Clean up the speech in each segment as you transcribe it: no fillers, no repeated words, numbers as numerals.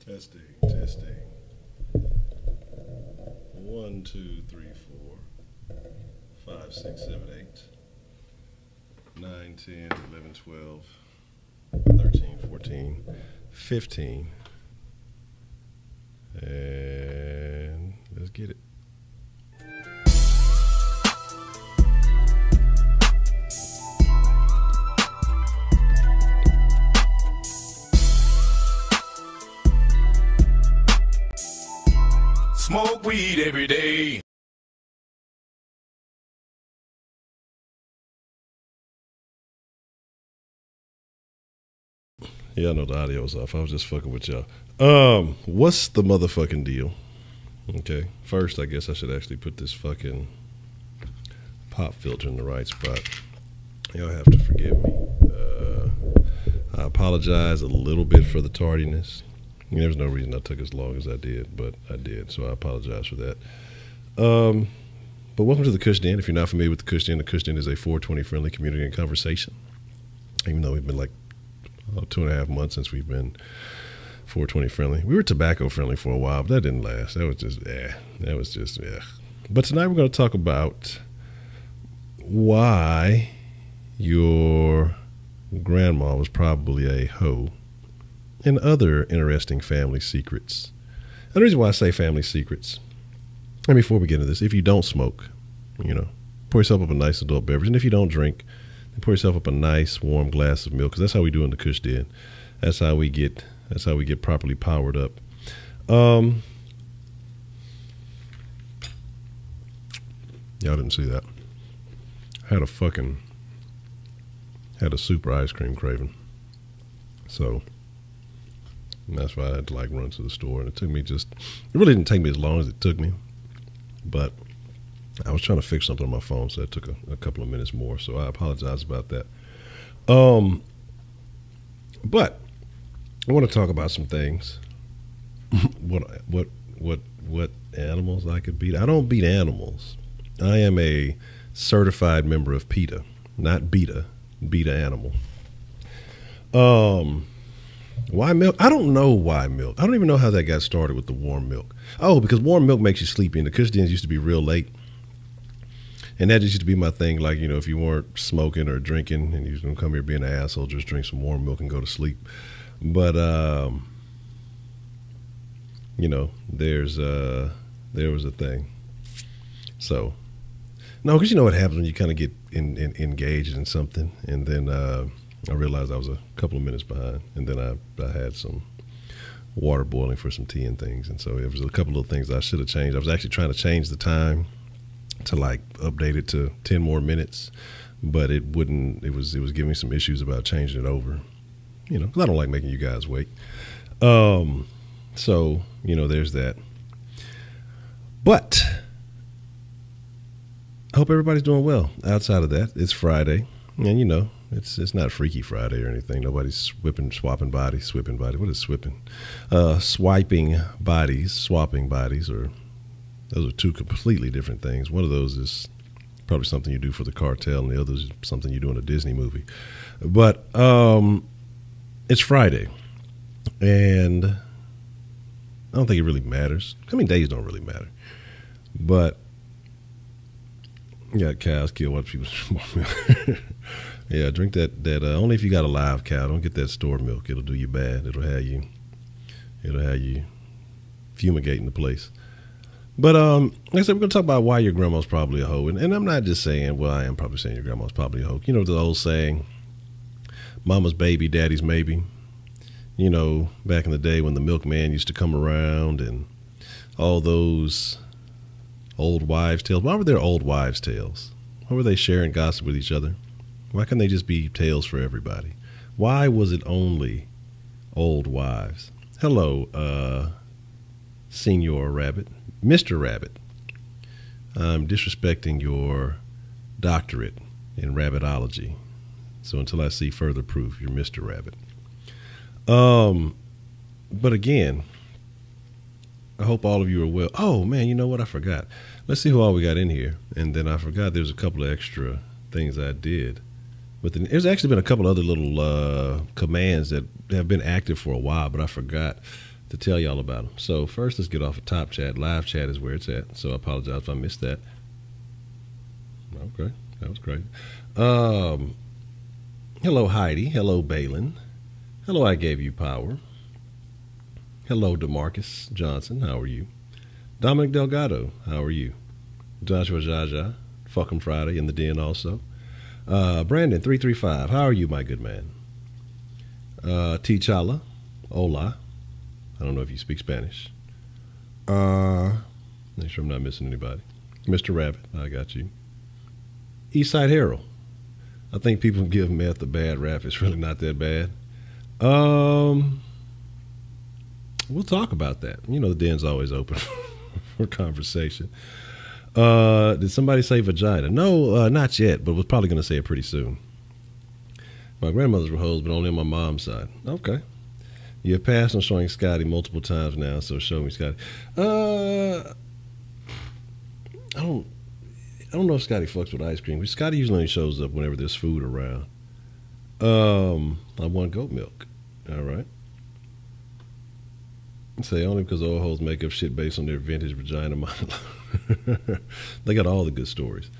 Testing, testing. 1, 2, 3, 4, 5, 6, 7, 8, 9, 10, 11, 12, 13, 14, 15. And let's get it. Smoke weed every day. Yeah, I know the audio's off. I was just fucking with y'all. What's the motherfucking deal? Okay, first, I guess I should actually put this fucking pop filter in the right spot. Y'all have to forgive me. I apologize a little bit for the tardiness. There's no reason I took as long as I did, but I did, so I apologize for that. But welcome to the Kush Den. If you're not familiar with the Kush Den is a 420 friendly community and conversation. Even though we've been like 2.5 months since we've been 420 friendly. We were tobacco friendly for a while, but that didn't last. That was just. But tonight we're going to talk about why your grandma was probably a hoe and other interesting family secrets. And the reason why I say family secrets, and before we get into this, if you don't smoke, pour yourself up a nice adult beverage. And if you don't drink, then pour yourself up a nice warm glass of milk, because that's how we do in the Kush Den. That's how we get properly powered up. Y'all didn't see that. I had a super ice cream craving. So that's why I had to run to the store, and it really didn't take me as long as it took me, but I was trying to fix something on my phone, so it took a couple of minutes more, so I apologize about that. But I want to talk about some things. what animals I could beat. I don't beat animals. I am a certified member of PETA, not beta animal. Why milk? I don't know why milk. I don't even know how that got started with the warm milk. Oh, because warm milk makes you sleepy, and the Kush Dens used to be real late. And that just used to be my thing. Like, if you weren't smoking or drinking and you was going to come here being an asshole, just drink some warm milk and go to sleep. But, there was a thing. So, no, because you know what happens when you kind of get engaged in something, and then I realized I was a couple of minutes behind, and then I had some water boiling for some tea and things, and so it was a couple of things I should have changed. I was actually trying to change the time to update it to 10 more minutes, but it wouldn't. It was giving me some issues about changing it over, because I don't like making you guys wait. So there's that. But I hope everybody's doing well. Outside of that, it's Friday, and it's not Freaky Friday or anything. Nobody's swapping bodies. What is swapping? Swiping bodies, swapping bodies, or those are two completely different things. One of those is probably something you do for the cartel, and the other is something you do in a Disney movie. But it's Friday, and I don't think it really matters. I mean, days don't really matter, but you got cows killed. What people? Yeah, drink that only if you got a live cow. Don't get that store milk. It'll do you bad. It'll have you fumigating the place. But like I said, we're gonna talk about why your grandma's probably a hoe. And I'm not just saying, well, I am probably saying your grandma's probably a hoe. The old saying, mama's baby, daddy's maybe. Back in the day when the milkman used to come around and all those old wives' tales. Why were there old wives' tales? Why were they sharing gossip with each other? Why can't they just be tales for everybody? Why was it only old wives? Hello, Senior Rabbit. Mr. Rabbit. I'm disrespecting your doctorate in rabbitology. So until I see further proof, you're Mr. Rabbit. But again, I hope all of you are well. Oh, man, you know what? I forgot. Let's see who all we got in here. And then I forgot there's a couple of extra things I did. But there's actually been a couple other little commands that have been active for a while, but I forgot to tell y'all about them. So first, let's get off of top chat. Live chat is where it's at. So I apologize if I missed that. Okay, that was great. Hello, Heidi. Hello, Balin. Hello, I Gave You Power. Hello, DeMarcus Johnson. How are you? Dominic Delgado. How are you? Joshua Jaja. Fuck 'em Friday in the den also. Brandon 335. How are you, my good man? T Chala. Hola. I don't know if you speak Spanish. Make sure I'm not missing anybody. Mr. Rabbit. I got you. Eastside Herald. I think people give meth a bad rap. It's really not that bad. We'll talk about that. You know, the den's always open for conversation. Did somebody say vagina? No, not yet, but was probably going to say it pretty soon. My grandmother's were hoes, but only on my mom's side. Okay. You have passed on showing Scotty multiple times now, so show me Scotty. I don't know if Scotty fucks with ice cream. Scotty usually only shows up whenever there's food around. I want goat milk. All right. Say only because old hoes make up shit based on their vintage vagina monologue. They got all the good stories.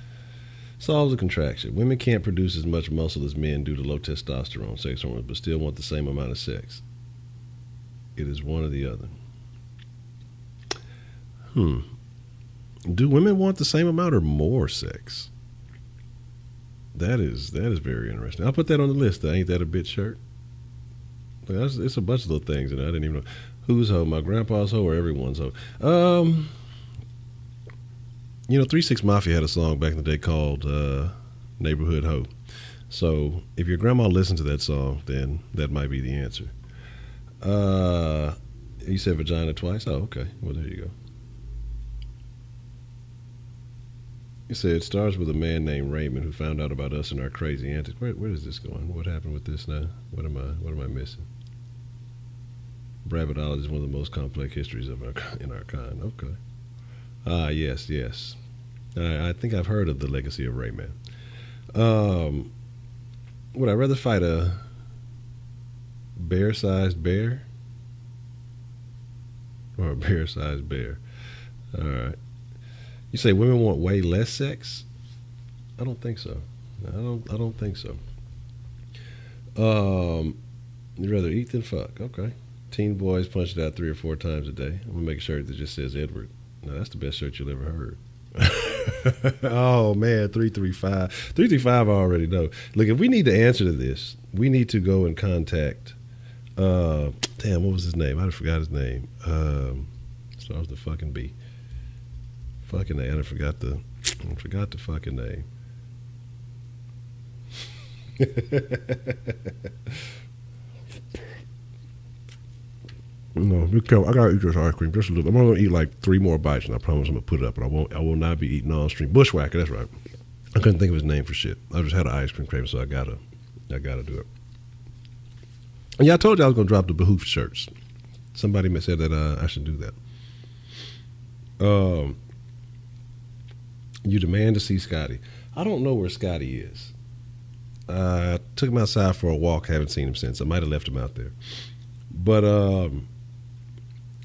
Solves a contraction. Women can't produce as much muscle as men due to low testosterone, sex hormones, but still want the same amount of sex. It is one or the other. Do women want the same amount or more sex? That is very interesting. I'll put that on the list. Ain't that a bitch shirt? It's a bunch of little things, and I didn't even know. Who's hoe? My grandpa's hoe or everyone's hoe? 3 6 Mafia had a song back in the day called Neighborhood Hoe. So if your grandma listened to that song, then that might be the answer. You said vagina twice? Oh, okay. Well, there you go. You said it starts with a man named Raymond who found out about us and our crazy antics. Where is this going? What happened with this now? What am I missing? Rabbitology is one of the most complex histories in our kind. Okay. Yes. I think I've heard of the legacy of Rayman. Would I rather fight a bear-sized bear or a bear-sized bear? All right. You say women want way less sex? I don't think so. I don't think so. You'd rather eat than fuck. Okay. Teen boys punch it out 3 or 4 times a day. I'm gonna make a shirt that just says Edward. Now that's the best shirt you'll ever heard. Oh man, 335. 335 I already know. Look, if we need to answer to this, we need to go and contact damn, what was his name? I forgot his name. Starts with the fucking B. Fucking name. I forgot the fucking name. No, I gotta eat this ice cream just a little. I'm gonna eat like 3 more bites, and I promise I'm gonna put it up. But I will not be eating on stream. Bushwhacker, that's right. I couldn't think of his name for shit. I just had an ice cream craving, so I gotta do it. And yeah, I told you I was gonna drop the Behoof shirts. Somebody said that I should do that. You demand to see Scotty. I don't know where Scotty is. I took him outside for a walk. Haven't seen him since. I might have left him out there. But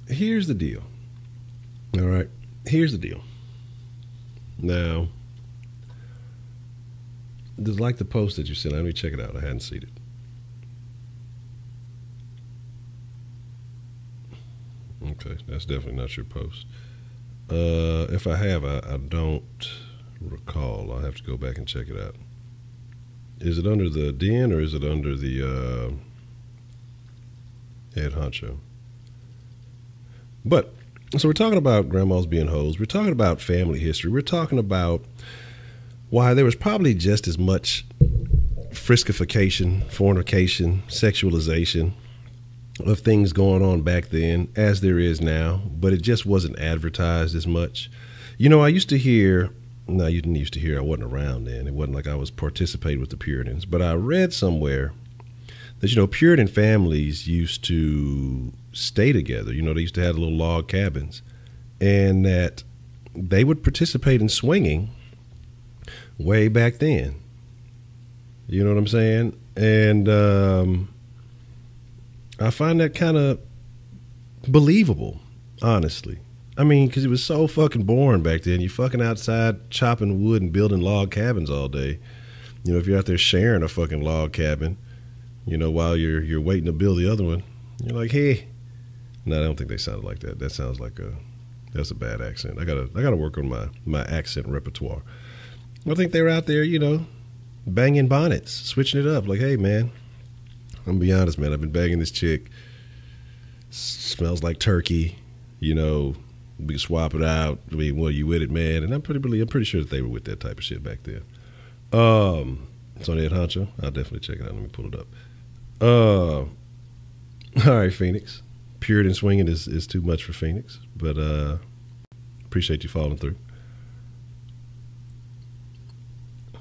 here's the deal. All right. Here's the deal. Now, just like the post that you sent, let me check it out. I hadn't seen it. Okay, that's definitely not your post. If I have, I don't recall. I'll have to go back and check it out. Is it under the den or is it under the head honcho? But, so we're talking about grandmas being hoes. We're talking about family history. We're talking about why there was probably just as much friskification, fornication, sexualization of things going on back then as there is now, but it just wasn't advertised as much. You know, I used to hear, no, you didn't used to hear, I wasn't around then. It wasn't like I was participating with the Puritans, but I read somewhere that, you know, Puritan families used to stay together. You know, they used to have little log cabins, and that they would participate in swinging way back then. You know what I'm saying? And I find that kind of believable, honestly. I mean, because it was so fucking boring back then. You fucking outside chopping wood and building log cabins all day. You know, if you're out there sharing a fucking log cabin, you know, while you're waiting to build the other one, you're like, hey. No, I don't think they sounded like that. That sounds like that's a bad accent. I gotta work on my accent repertoire. I think they were out there, you know, banging bonnets, switching it up. Like, hey, man, I'm gonna be honest, man. I've been banging this chick. Smells like turkey. You know, we can swap it out. I mean, well, you with it, man? And I'm pretty sure that they were with that type of shit back then. It's on Ed Honcho. I'll definitely check it out. Let me pull it up. All right, Phoenix. Puritan swinging is too much for Phoenix, but appreciate you following through.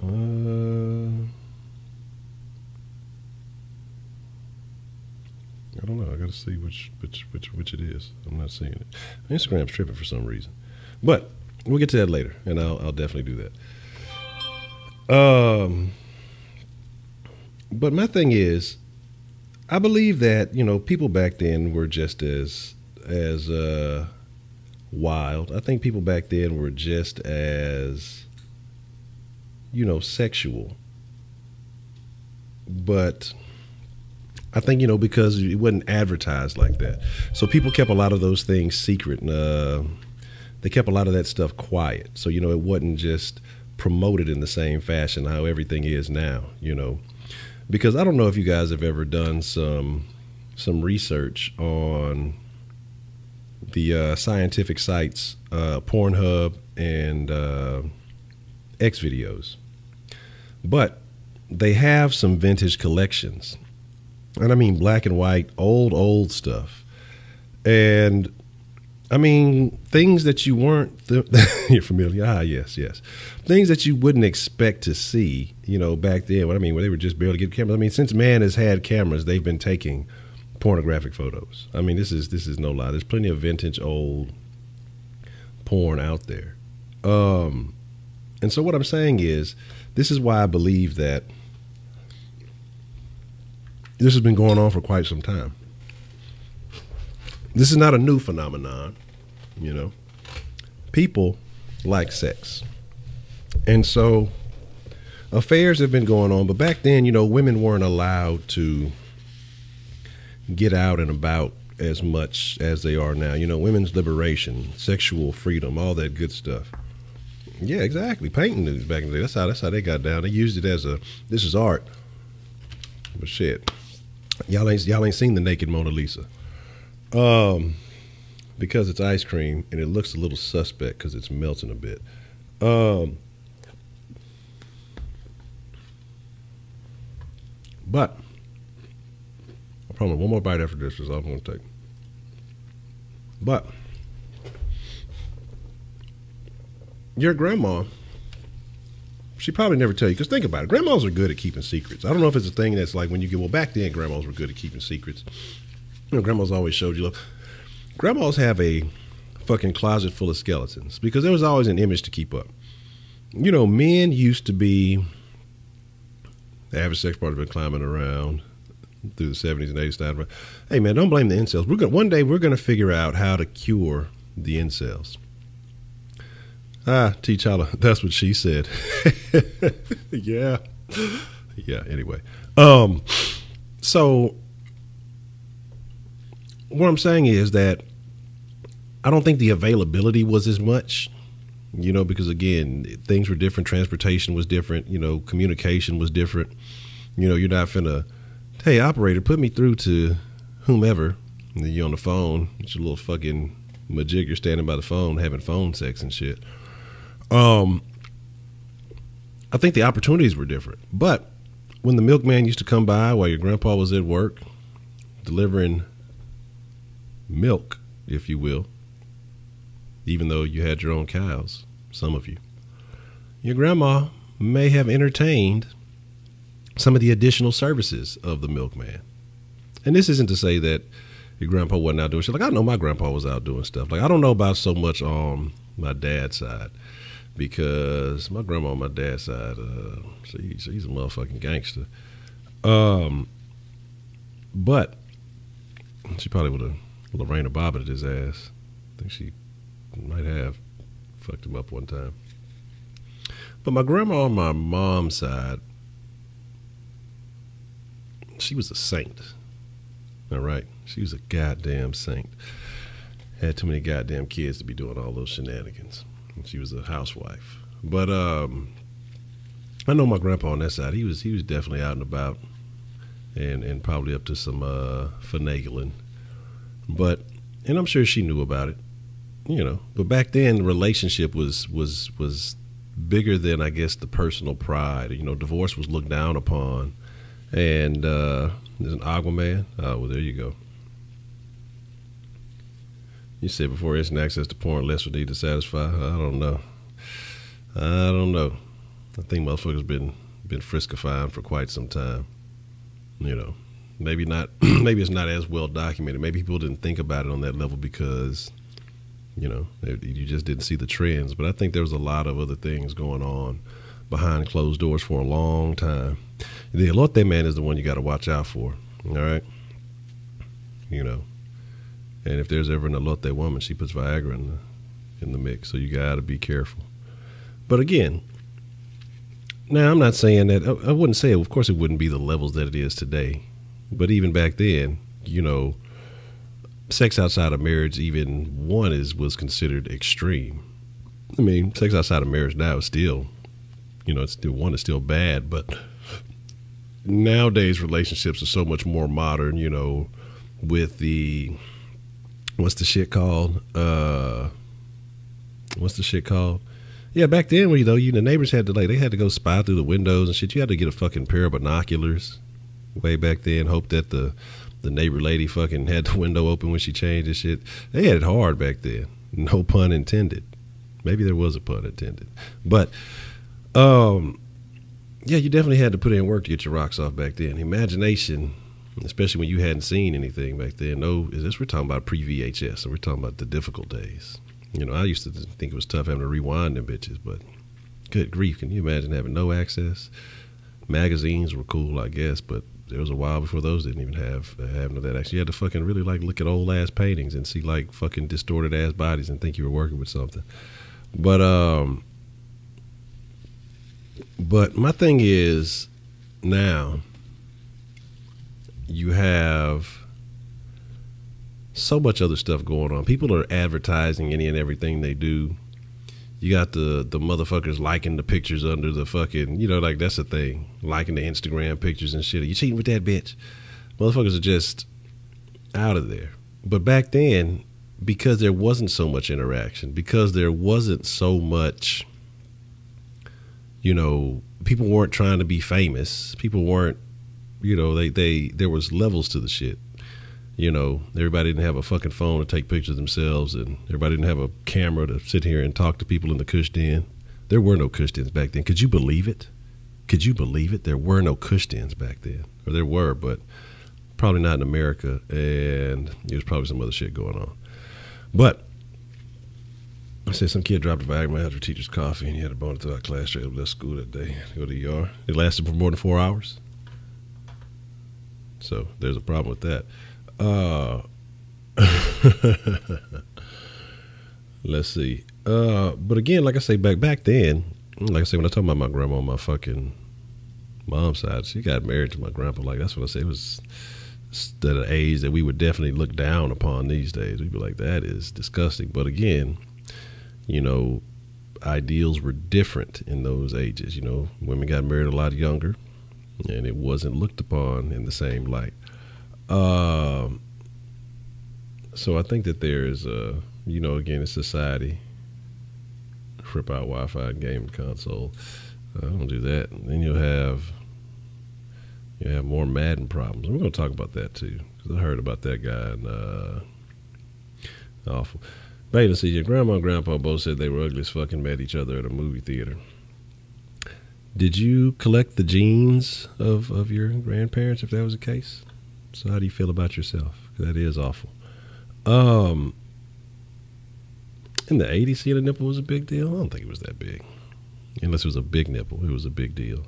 I don't know. I got to see which it is. I'm not seeing it. Instagram's tripping for some reason, but we'll get to that later, and I'll definitely do that. But my thing is, I believe that, you know, people back then were just as wild. I think people back then were just as, you know, sexual. But I think, you know, because it wasn't advertised like that. So people kept a lot of those things secret, and they kept a lot of that stuff quiet. So, you know, it wasn't just promoted in the same fashion how everything is now, you know. Because I don't know if you guys have ever done some research on the scientific sites, Pornhub and Xvideos. But they have some vintage collections. And I mean black and white, old stuff. And I mean, things that you weren't, you're familiar, yes. Things that you wouldn't expect to see, you know, back then. What I mean, where they were just barely getting cameras. I mean, since man has had cameras, they've been taking pornographic photos. I mean, this is no lie. There's plenty of vintage old porn out there. And so what I'm saying is, this is why I believe that this has been going on for quite some time. This is not a new phenomenon, you know. People like sex. And so affairs have been going on, but back then, you know, women weren't allowed to get out and about as much as they are now. You know, women's liberation, sexual freedom, all that good stuff. Yeah, exactly. Painting news back in the day. That's how they got down. They used it as this is art. But shit, y'all ain't seen the naked Mona Lisa. Because it's ice cream and it looks a little suspect because it's melting a bit. But I promise one more bite after this is all I'm going to take. But your grandma, she probably never tell you, because think about it. Grandmas are good at keeping secrets. I don't know if it's a thing that's like when you get, well, back then grandmas were good at keeping secrets. You know, grandmas always showed you love. Grandmas have a fucking closet full of skeletons because there was always an image to keep up. You know, men used to be, the average sex partner been climbing around through the 70s and 80s. Hey man, don't blame the incels. One day we're gonna figure out how to cure the incels. T'Challa, that's what she said. Yeah. Anyway, so what I'm saying is that I don't think the availability was as much, you know, because again, things were different. Transportation was different. You know, communication was different. You know, you're not finna, hey, operator, put me through to whomever. And then you're on the phone. It's your little fucking majig. You're standing by the phone having phone sex and shit. I think the opportunities were different. But when the milkman used to come by while your grandpa was at work, delivering milk, if you will, even though you had your own cows, some of you, your grandma may have entertained some of the additional services of the milkman. And this isn't to say that your grandpa wasn't out doing shit. Like, I know my grandpa was out doing stuff. Like, I don't know about so much on my dad's side, because my grandma on my dad's side, she's a motherfucking gangster. But she probably would have Lorena Bobbitt his ass. I think she might have fucked him up one time. But my grandma on my mom's side, she was a saint. All right, she was a goddamn saint. Had too many goddamn kids to be doing all those shenanigans. And she was a housewife. But I know my grandpa on that side. He was definitely out and about, and probably up to some finagling. And I'm sure she knew about it, you know. But back then, the relationship was bigger than, I guess, the personal pride. You know, divorce was looked down upon. And there's an Aquaman. Oh, well, there you go. You said before instant access to porn, less would need to satisfy. I don't know. I think motherfuckers been friskifying for quite some time. You know, maybe not. Maybe it's not as well documented. Maybe people didn't think about it on that level because, you know, you just didn't see the trends. But I think there was a lot of other things going on behind closed doors for a long time. The elote man is the one you got to watch out for. All right, you know. And if there's ever an elote woman, she puts Viagra in the mix. So you got to be careful. But again, now I'm not saying that. I wouldn't say, of course, it wouldn't be the levels that it is today. But even back then, you know, sex outside of marriage, even was considered extreme. I mean, sex outside of marriage now is still, you know, it's still bad. But nowadays, relationships are so much more modern. You know, with the what's the shit called? Yeah, back then, you know, the neighbors had to they had to go spy through the windows and shit. You had to get a fucking pair of binoculars way back then. Hope that the neighbor lady fucking had the window open when she changed and shit. They had it hard back then. No pun intended. Maybe there was a pun intended, but yeah, you definitely had to put in work to get your rocks off back then. Imagination, especially when you hadn't seen anything back then. We're talking about pre-VHS, so we're talking about the difficult days. You know, I used to think it was tough having to rewind them bitches, but good grief, can you imagine having no access? Magazines were cool, I guess, but there was a while before those didn't even have none of that access. You had to fucking really like look at old ass paintings and see like fucking distorted ass bodies and think you were working with something. But my thing is, now you have so much other stuff going on. People are advertising any and everything they do. You got the motherfuckers liking the pictures under the fucking, you know, like that's a thing. Liking the Instagram pictures and shit. Are you cheating with that bitch? Motherfuckers are just out of there. But back then, because there wasn't so much interaction, because there wasn't so much, you know, people weren't trying to be famous. People weren't, you know, there was levels to the shit. You know, everybody didn't have a fucking phone to take pictures of themselves, and everybody didn't have a camera to sit here and talk to people in the Kush den. There were no Kush dens back then. Could you believe it? Could you believe it? There were no Kush dens back then. Or there were, but probably not in America, and there was probably some other shit going on. But I said some kid dropped a Viagra in my her teacher's coffee, and he had a bone to our class straight up left school that day to go to the ER. It lasted for more than 4 hours. So there's a problem with that. Let's see. But again, like I say, back then, like I say, when I talk about my grandma on my fucking mom's side, she got married to my grandpa. Like, that's what I say. It was at an age that we would definitely look down upon these days. We'd be like, that is disgusting. But again, you know, ideals were different in those ages. You know, women got married a lot younger, and it wasn't looked upon in the same light. So I think that there's you know, again, it's society. Rip out Wi-Fi and gaming console. I don't do that. And then you'll have more Madden problems. We're going to talk about that too, because I heard about that guy and awful. Baby, see, your grandma and grandpa both said they were ugly as fucking met each other at a movie theater. Did you collect the genes of your grandparents if that was the case? So how do you feel about yourself? That is awful. In the 80s, seeing a nipple was a big deal? I don't think it was that big. Unless it was a big nipple, it was a big deal.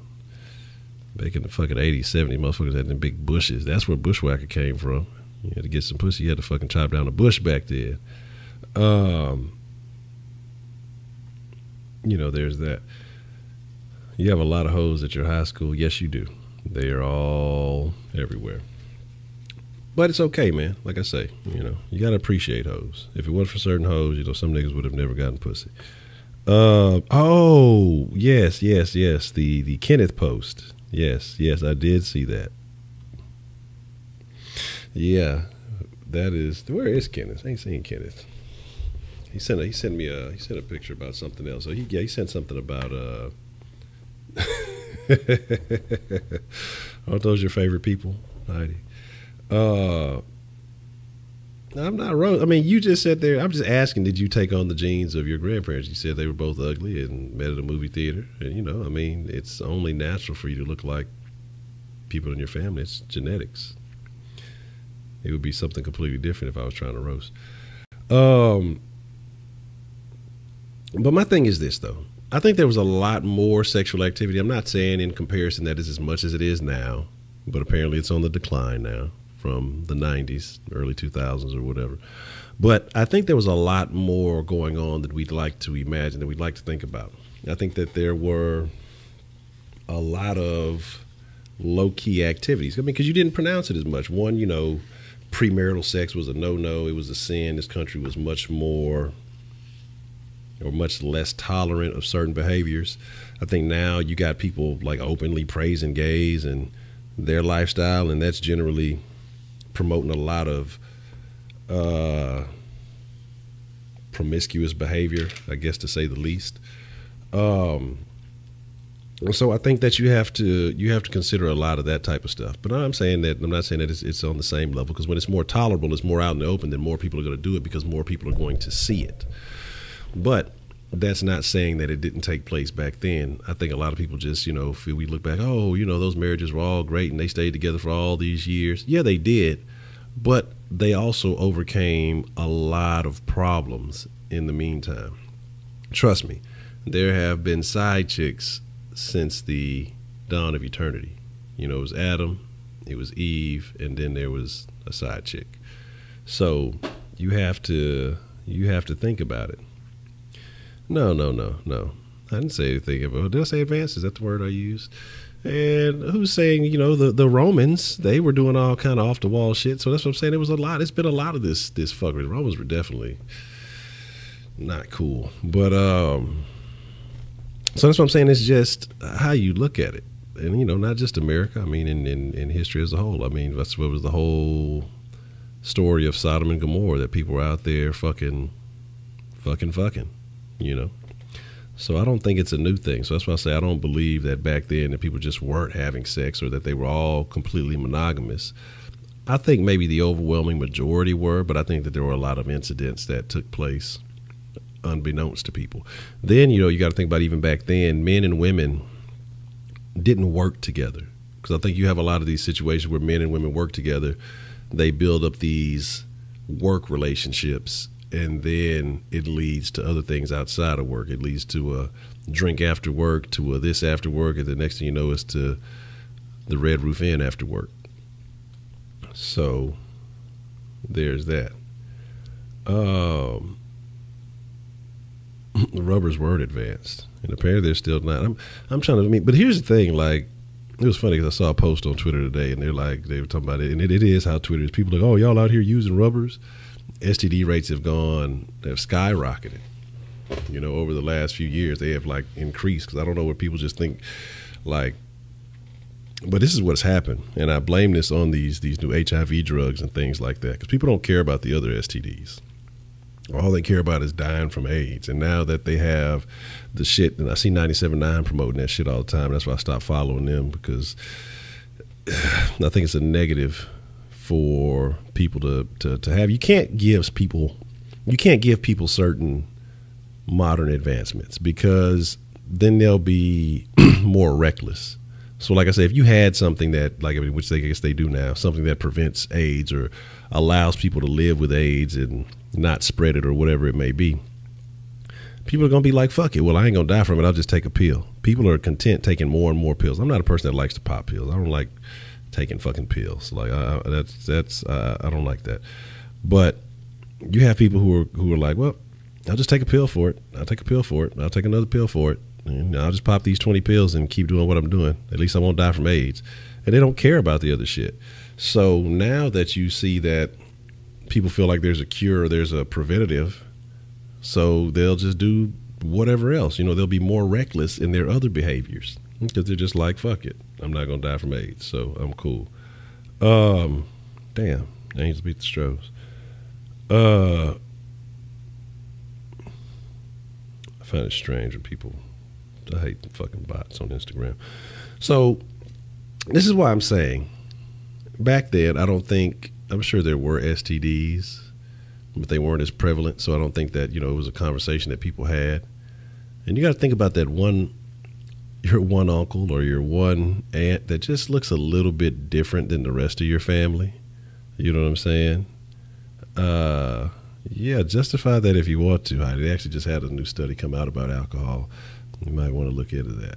Back in the fucking 80s, 70s, motherfuckers had them big bushes. That's where bushwhacker came from. You had to get some pussy. You had to fucking chop down a bush back then. You know, there's that. You have a lot of hoes at your high school. Yes, you do. They are all everywhere. But it's okay, man. Like I say, you know, you got to appreciate hoes. If it wasn't for certain hoes, you know, some niggas would have never gotten pussy. Oh, yes. The Kenneth post. Yes, I did see that. Yeah, that is. Where is Kenneth? I ain't seen Kenneth. He sent me a picture about something else. So he sent something about aren't those your favorite people, Heidi? I'm not wrong. I mean, you just sat there. I'm just asking, did you take on the genes of your grandparents? You said they were both ugly and met at a movie theater. And, you know, I mean, it's only natural for you to look like people in your family. It's genetics. It would be something completely different if I was trying to roast. But my thing is this, though. I think there was a lot more sexual activity. I'm not saying in comparison that is as much as it is now, but apparently it's on the decline now from the 90s, early 2000s or whatever. But I think there was a lot more going on that we'd like to imagine, that we'd like to think about. I think that there were a lot of low-key activities. I mean, because you didn't pronounce it as much. One, you know, premarital sex was a no-no. It was a sin. This country was much more or much less tolerant of certain behaviors. I think now you got people like openly praising gays and their lifestyle, and that's generally promoting a lot of promiscuous behavior, I guess, to say the least. So I think that you have to consider a lot of that type of stuff. But I'm not saying that it's on the same level, because when it's more tolerable, it's more out in the open, then more people are going to do it because more people are going to see it. But that's not saying that it didn't take place back then. I think a lot of people just, you know, feel, we look back, oh, you know, those marriages were all great and they stayed together for all these years. Yeah, they did. But they also overcame a lot of problems in the meantime. Trust me, there have been side chicks since the dawn of eternity. You know, it was Adam, it was Eve, and then there was a side chick. So you have to think about it. No. I didn't say anything about. Did I say advanced? Is that the word I used? And who's saying, you know, the Romans, they were doing all kind of off the wall shit. So that's what I'm saying. It was a lot. It's been a lot of this fuckery. The Romans were definitely not cool. But so that's what I'm saying. It's just how you look at it, and you know, not just America. I mean, in history as a whole. I mean, that's what was the whole story of Sodom and Gomorrah, that people were out there fucking. You know, so I don't think it's a new thing. So that's why I say I don't believe that back then that people just weren't having sex or that they were all completely monogamous. I think maybe the overwhelming majority were, but I think that there were a lot of incidents that took place unbeknownst to people. Then, you know, you got to think about even back then, men and women didn't work together, because I think you have a lot of these situations where men and women work together. They build up these work relationships, and then it leads to other things outside of work. It leads to a drink after work, to a this after work, and the next thing you know is to the Red Roof Inn after work. So there's that. The rubbers weren't advanced, and apparently they're still not. I'm trying to mean, but here's the thing. Like, it was funny because I saw a post on Twitter today, and they were talking about it, and it is how Twitter is. People are like, oh, y'all out here using rubbers. STD rates have skyrocketed, you know, over the last few years. They have like increased, because I don't know what people just think, like, but this is what's happened. And I blame this on these new HIV drugs and things like that, because people don't care about the other STDs. All they care about is dying from AIDS. And now that they have the shit, and I see 97.9 promoting that shit all the time. That's why I stopped following them, because I think it's a negative for people to have. You can't give people certain modern advancements, because then they'll be more reckless. So like I say, if you had something that, like, which I guess they do now, something that prevents AIDS or allows people to live with AIDS and not spread it or whatever it may be, people are going to be like, fuck it. Well, I ain't going to die from it. I'll just take a pill. People are content taking more and more pills. I'm not a person that likes to pop pills. I don't like taking fucking pills. Like I don't like that. But you have people who are like, well, I'll just take a pill for it. I'll take a pill for it. I'll take another pill for it. And I'll just pop these 20 pills and keep doing what I'm doing. At least I won't die from AIDS. And they don't care about the other shit. So now that you see that people feel like there's a cure or there's a preventative, so they'll just do whatever else. You know, they'll be more reckless in their other behaviors because they're just like, fuck it. I'm not going to die from AIDS, so I'm cool. Damn. Angels beat the Stros. I find it strange when people, I hate the fucking bots on Instagram. So this is why I'm saying back then, I'm sure there were STDs, but they weren't as prevalent. So I don't think that, you know, it was a conversation that people had. And you got to think about that your one uncle or your one aunt that just looks a little bit different than the rest of your family. You know what I'm saying? Yeah, justify that if you want to. They actually just had a new study come out about alcohol. You might want to look into that.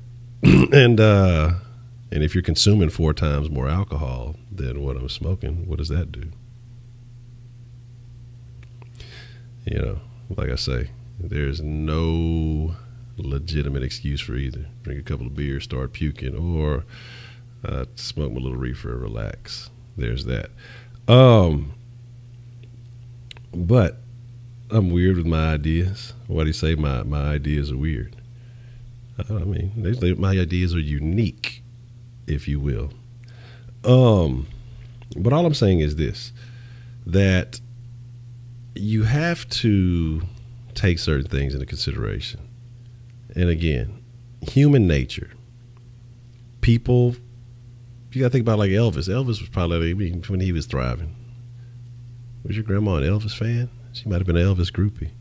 And if you're consuming 4 times more alcohol than what I'm smoking, what does that do? You know, like I say, there's no legitimate excuse for either. Drink a couple of beers, start puking, or smoke a little reefer, relax. There's that. But I'm weird with my ideas. Why do you say my ideas are weird? I mean, my ideas are unique, if you will. But all I'm saying is this, that you have to take certain things into consideration. And again, human nature. People, you got to think about like Elvis. Elvis was probably, when he was thriving. Was your grandma an Elvis fan? She might have been an Elvis groupie.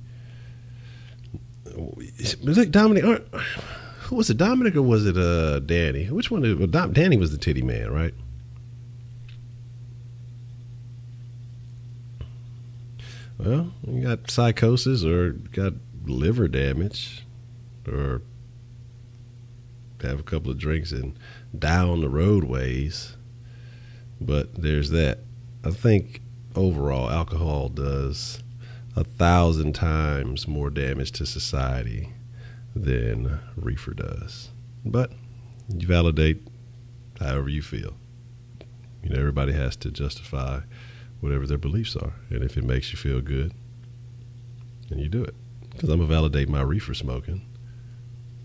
Was it Dominic? Who was it, Dominic or was it Danny? Which one? Danny was the titty man, right? Well, you got psychosis or got liver damage or have a couple of drinks and die on the roadways. But there's that. I think overall alcohol does 1,000 times more damage to society than reefer does. But you validate however you feel. You know, everybody has to justify whatever their beliefs are. And if it makes you feel good, then you do it. Because I'm going to validate my reefer smoking.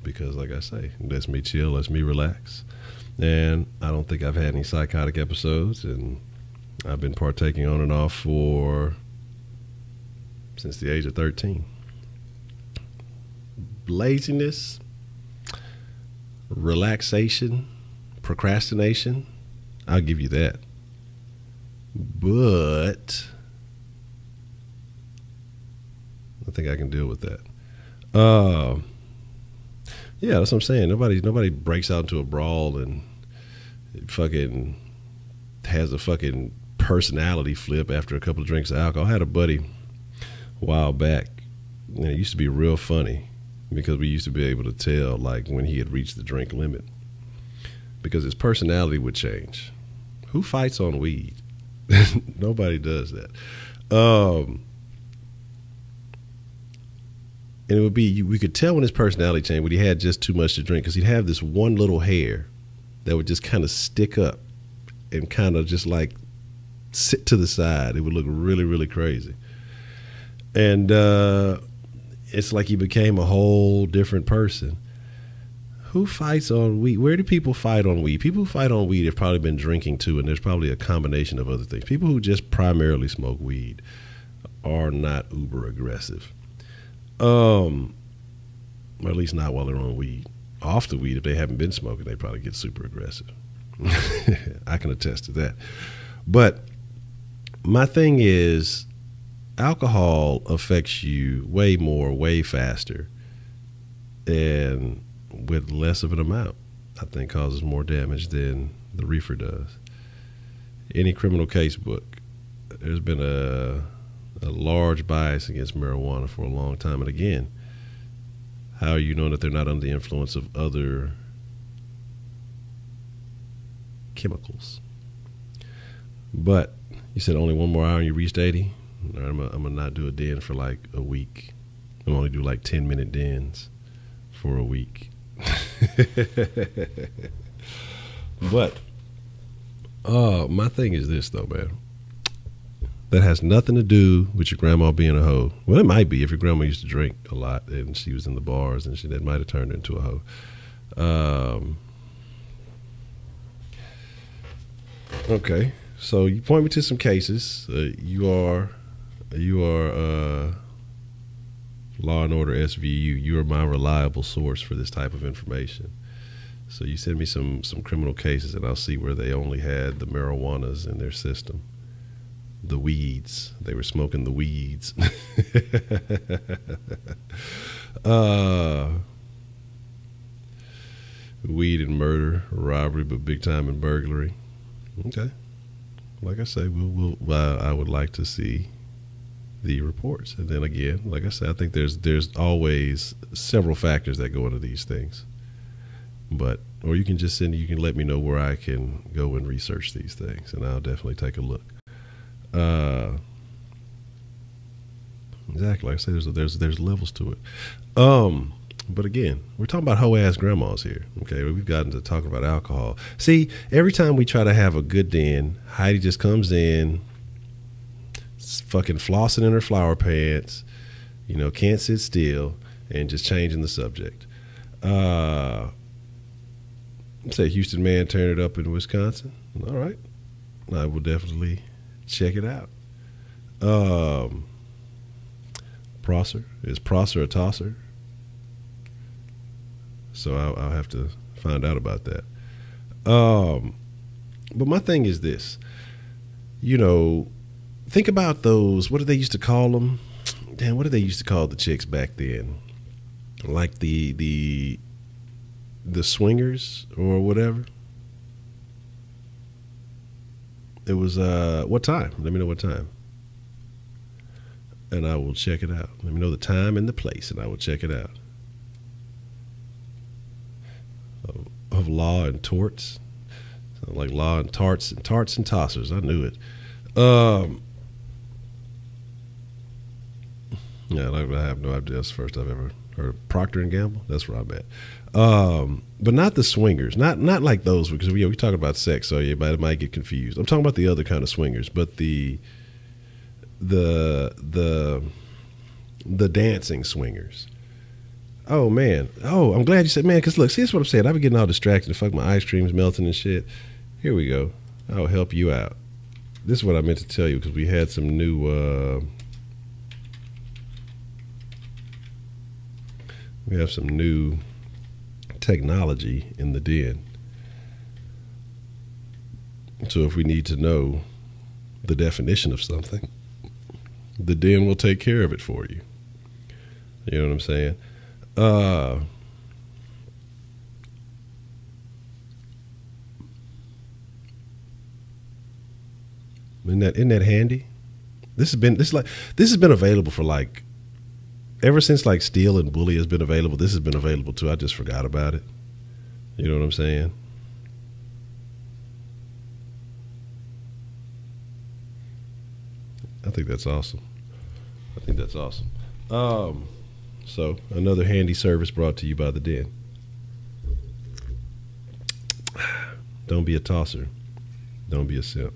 Because like I say, it lets me chill, lets me relax. And I don't think I've had any psychotic episodes. And I've been partaking on and off since the age of 13. Laziness, relaxation, procrastination, I'll give you that. But I think I can deal with that. Yeah, that's what I'm saying. Nobody breaks out into a brawl and fucking has a fucking personality flip after a couple of drinks of alcohol. I had a buddy a while back, and it used to be real funny because we used to be able to tell like when he had reached the drink limit because his personality would change. Who fights on weed? Nobody does that. And it would be, we could tell when his personality changed when he had just too much to drink because he'd have this one little hair that would just kind of stick up and kind of just like sit to the side. It would look really, really crazy. And it's like he became a whole different person. Who fights on weed? Where do people fight on weed? People who fight on weed have probably been drinking too, and there's probably a combination of other things. People who just primarily smoke weed are not uber aggressive. Or at least not while they're on weed. Off the weed, if they haven't been smoking, they probably get super aggressive. I can attest to that. But my thing is, alcohol affects you way more, way faster, and with less of an amount, I think causes more damage than the reefer does. Any criminal case book, there's been a large bias against marijuana for a long time. And again, How are you knowing that they're not under the influence of other chemicals? But you said only 1 more hour and you reached 80. All right, I'm gonna not do a den for like a week. I'm only do like 10-minute dens for a week. But my thing is this though, man. That has nothing to do with your grandma being a hoe. Well, it might be if your grandma used to drink a lot and she was in the bars and that might have turned her into a hoe. Okay, so you point me to some cases. You are Law and Order SVU. You are my reliable source for this type of information. So you send me some criminal cases, and I'll see where they only had the marijuanas in their system. The weeds. They were smoking the weeds. Weed and murder, robbery, but big time in burglary. Okay. Like I say, I would like to see the reports. And then again, like I said, I think there's always several factors that go into these things. But, or you can just you can let me know where I can go and research these things, and I'll definitely take a look. Exactly. Like I said, there's levels to it. But again, we're talking about hoe ass grandmas here. Okay, we've gotten to talking about alcohol. See, every time we try to have a good den, Heidi just comes in, fucking flossing in her flower pants, can't sit still, and just changing the subject. Say Houston man turn it up in Wisconsin. All right, I will definitely check it out. Prosser, is Prosser a tosser? So I'll have to find out about that. But my thing is this, think about those, what did they used to call them? Damn, what did they used to call the chicks back then? Like the swingers or whatever. It was, what time? Let me know what time. And I will check it out. Let me know the time and the place, and I will check it out. Of Law and Torts. Sound like Law and Tarts and Tossers. I knew it. Yeah, I have no idea. That's the first I've ever heard of Procter and Gamble. That's where I'm at. But not the swingers. Not like those, because we talking about sex, so you might get confused. I'm talking about the other kind of swingers, but the dancing swingers. Oh man. Oh, I'm glad you said man, because look, see, that's what I'm saying. I've been getting all distracted. Fuck, my ice cream's melting and shit. Here we go. I'll help you out. This is what I meant to tell you, because we had some new we have some new technology in the den. So if we need to know the definition of something, the den will take care of it for you. You know what I'm saying? Isn't that handy? This has been available for like ever since like Steel and Bully has been available. This has been available too. I just forgot about it. You know what I'm saying? I think that's awesome. So another handy service brought to you by the Den. Don't be a tosser. Don't be a simp.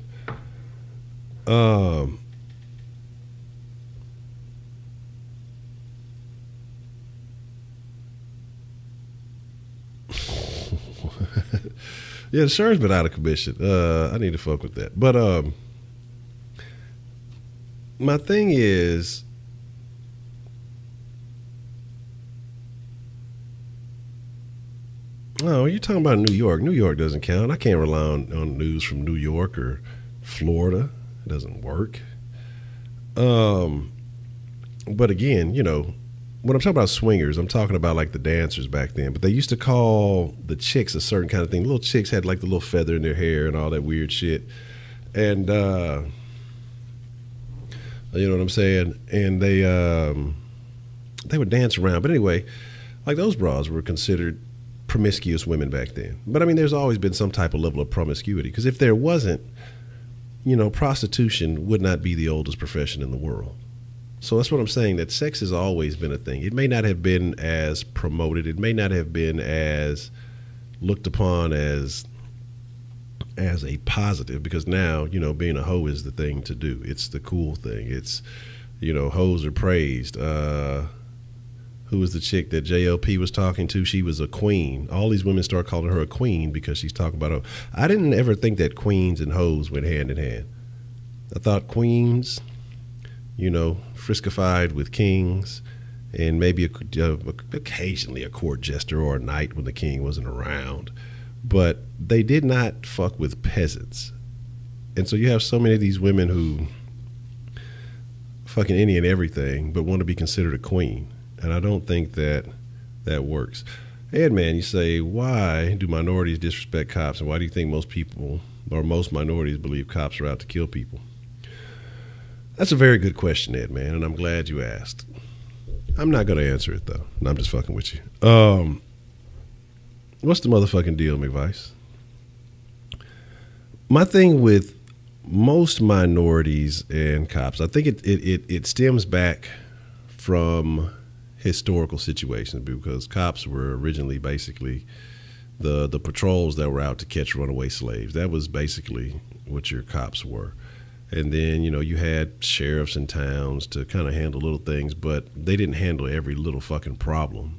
Yeah, the sheriff's been out of commission. I need to fuck with that. But my thing is, oh, you're talking about New York. New York doesn't count. I can't rely on news from New York or Florida. It doesn't work. But again, when I'm talking about swingers, I'm talking about like the dancers back then. But they used to call the chicks a certain kind of thing. Little chicks had like the little feather in their hair and all that weird shit. And you know what I'm saying? And they would dance around. But anyway, Like those bras were considered promiscuous women back then. But I mean, there's always been some type of level of promiscuity, because if there wasn't, prostitution would not be the oldest profession in the world. So that's what I'm saying, that sex has always been a thing. It may not have been as promoted. It may not have been as looked upon as a positive, because now, being a hoe is the thing to do. It's the cool thing. It's, hoes are praised. Who was the chick that JLP was talking to? She was a queen. All these women start calling her a queen because she's talking about hoe. I didn't ever think that queens and hoes went hand in hand. I thought queens, friskified with kings, and maybe occasionally a court jester or a knight when the king wasn't around. But they did not fuck with peasants. And so you have so many of these women who fucking any and everything but want to be considered a queen. And I don't think that works. Ed, man, you say, why do minorities disrespect cops, and why do you think most people or most minorities believe cops are out to kill people? That's a very good question, Ed, man, and I'm glad you asked. I'm not going to answer it, though. No, I'm just fucking with you. What's the motherfucking deal, McVice? My thing with most minorities and cops, I think it stems back from historical situations, because cops were originally basically the patrols that were out to catch runaway slaves. That was basically what your cops were. And then, you had sheriffs in towns to kind of handle little things, but they didn't handle every little fucking problem,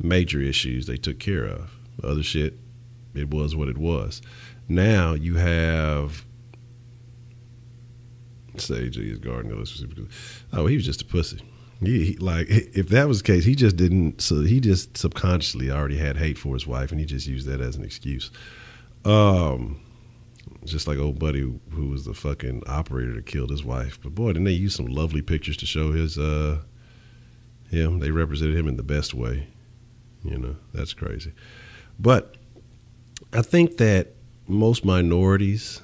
Major issues they took care of. Other shit, it was what it was. Now you have, say, J.S. Gardner. Oh, he was just a pussy. He like, if that was the case, he just subconsciously already had hate for his wife, and he just used that as an excuse. Just like old buddy who was the fucking operator that killed his wife. But boy, didn't they use some lovely pictures to show his him. They represented him in the best way. That's crazy. But I think that most minorities,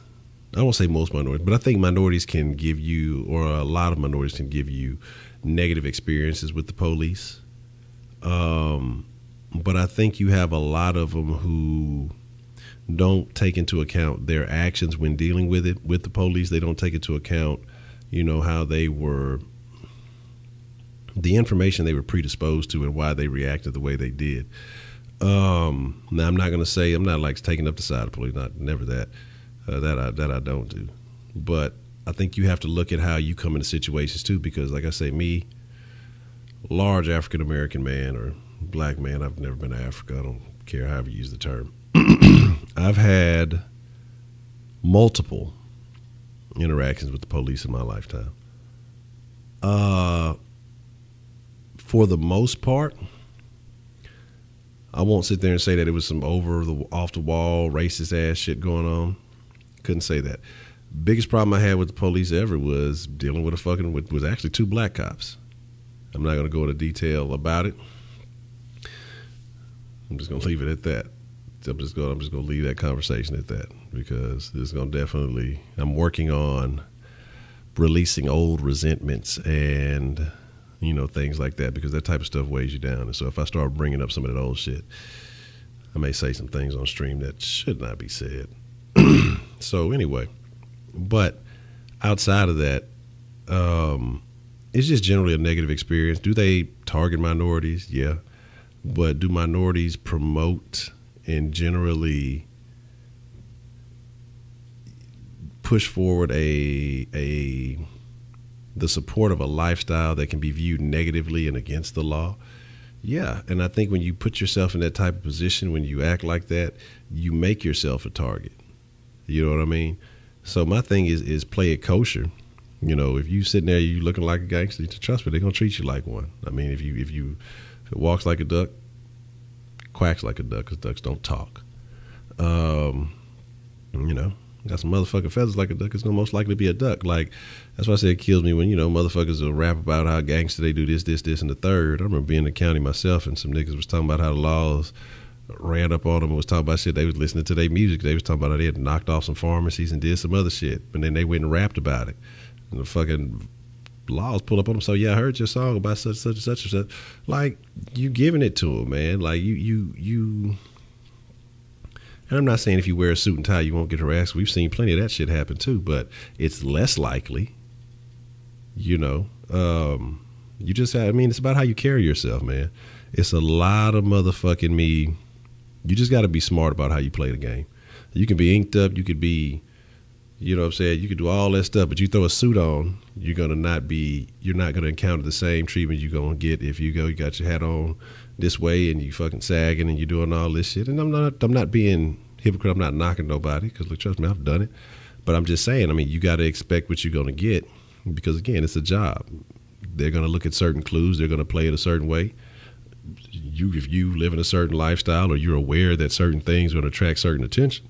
I won't say most minorities, but I think minorities can give you, or a lot of minorities can give you, negative experiences with the police. But I think you have a lot of them who don't take into account their actions when dealing with the police. They don't take into account, how they were, the information they were predisposed to, and why they reacted the way they did. Now, I'm not going to say, I'm not like taking up the side of police, never that. That I don't do. But I think you have to look at how you come into situations too, because like I say, me, large African-American man or black man, I've never been to Africa. I don't care however you use the term. I've had multiple interactions with the police in my lifetime. For the most part, I won't sit there and say that it was some off the wall racist ass shit going on. Couldn't say that. Biggest problem I had with the police ever was dealing with was actually 2 black cops. I'm not going to go into detail about it. I'm just going to leave it at that. I'm just going to leave that conversation at that, because this is going to definitely, I'm working on releasing old resentments and, things like that, because that type of stuff weighs you down. And so if I start bringing up some of that old shit, I may say some things on stream that should not be said. So anyway, but outside of that, it's just generally a negative experience. Do they target minorities? Yeah. But do minorities promote and generally push forward the support of a lifestyle that can be viewed negatively and against the law? Yeah. And I think when you put yourself in that type of position, when you act like that, you make yourself a target. You know what I mean? So my thing is play it kosher. If you sitting there, you looking like a gangster, trust me, they're gonna treat you like one. I mean, if it walks like a duck, quacks like a duck, because ducks don't talk. Got some motherfucking feathers like a duck, it's gonna most likely be a duck. Like, that's why I say it kills me when, motherfuckers will rap about how gangster they do this, and the third. I remember being in the county myself, and some niggas was talking about how the laws ran up on them and was talking about shit. They was listening to their music. They was talking about how they had knocked off some pharmacies and did some other shit. And then they went and rapped about it. And the fucking laws pull up on them. So yeah, I heard your song about such and such. Like, you giving it to them, man. Like you. And I'm not saying if you wear a suit and tie you won't get harassed. We've seen plenty of that shit happen too, but it's less likely. You know, you just I mean, it's about how you carry yourself, man. It's a lot of motherfucking me. You just got to be smart about how you play the game. You can be inked up. You could be, you know what I'm saying? You could do all that stuff, but you throw a suit on, you're not going to encounter the same treatment you're going to get if you got your hat on this way and you fucking sagging and you're doing all this shit. And I'm not being hypocrite. I'm not knocking nobody because, look, trust me, I've done it. But I'm just saying, I mean, you got to expect what you're going to get because, again, it's a job. They're going to look at certain clues. They're going to play it a certain way. If you live in a certain lifestyle or you're aware that certain things are going to attract certain attention,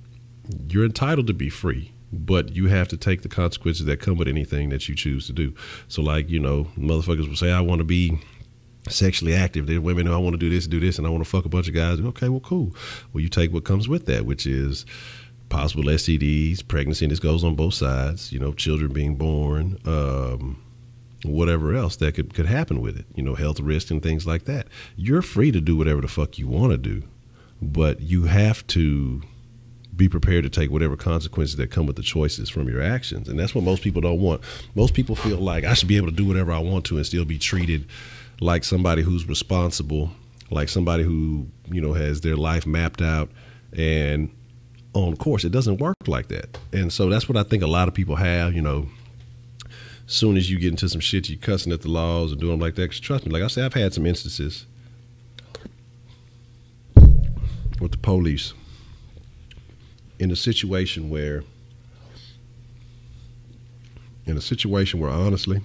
you're entitled to be free, but you have to take the consequences that come with anything that you choose to do. So, like, you know, motherfuckers will say, I want to be sexually active. There are women who I want to do this, and I want to fuck a bunch of guys. Okay, well, cool. Well, you take what comes with that, which is possible STDs, pregnancy, and this goes on both sides, you know, children being born, whatever else that could happen with it, you know, health risks and things like that. You're free to do whatever the fuck you want to do, but you have to be prepared to take whatever consequences that come with the choices from your actions. And that's what most people don't want. Most people feel like I should be able to do whatever I want to and still be treated like somebody who's responsible, like somebody who, you know, has their life mapped out and on course. It doesn't work like that. And so that's what I think a lot of people have, you know. Soon as you get into some shit, you cussing at the laws and doing them like that. 'Cause trust me, like I said, I've had some instances with the police in a situation where honestly,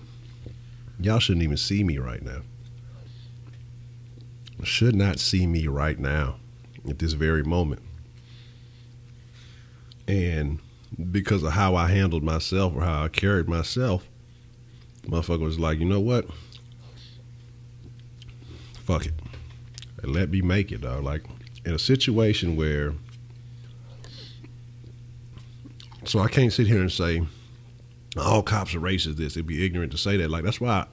y'all shouldn't even see me right now. Should not see me right now at this very moment. And because of how I handled myself or how I carried myself, motherfucker was like, you know what? Fuck it. And let me make it, dog. Like, in a situation where, so I can't sit here and say all cops are racist. It'd be ignorant to say that. Like, that's why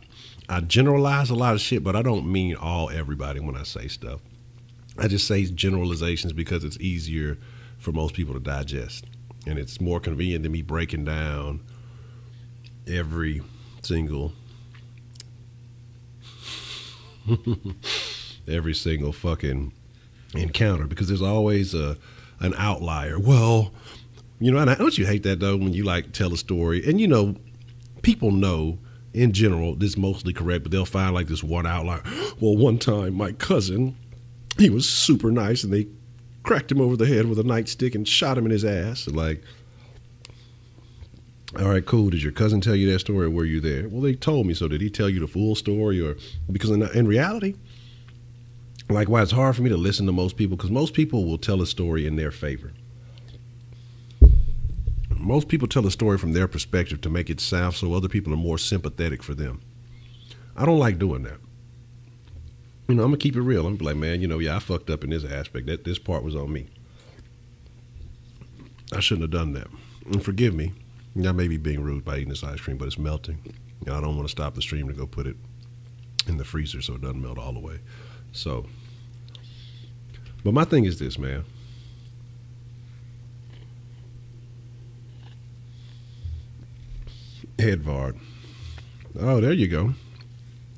I generalize a lot of shit, but I don't mean everybody when I say stuff. I just say generalizations because it's easier for most people to digest, and it's more convenient than me breaking down every single fucking encounter, because there's always an outlier. Well, you know, and don't you hate that though when you like tell a story and, you know, people know in general this is mostly correct, but they'll find like this one outlier. Well, one time my cousin, he was super nice and they cracked him over the head with a nightstick and shot him in his ass. Like, all right, cool. Did your cousin tell you that story or were you there? Well, they told me. So did he tell you the full story? Or because in reality, like, why it's hard for me to listen to most people, because most people will tell a story in their favor. Most people tell a story from their perspective to make it sound so other people are more sympathetic for them. I don't like doing that. You know, I'm going to keep it real. I'm going to be like, man, you know, yeah, I fucked up in this aspect. This part was on me. I shouldn't have done that. And forgive me. I may be being rude by eating this ice cream, but it's melting. And I don't want to stop the stream to go put it in the freezer so it doesn't melt all the way. So, but my thing is this, man. Edvard. Oh, there you go.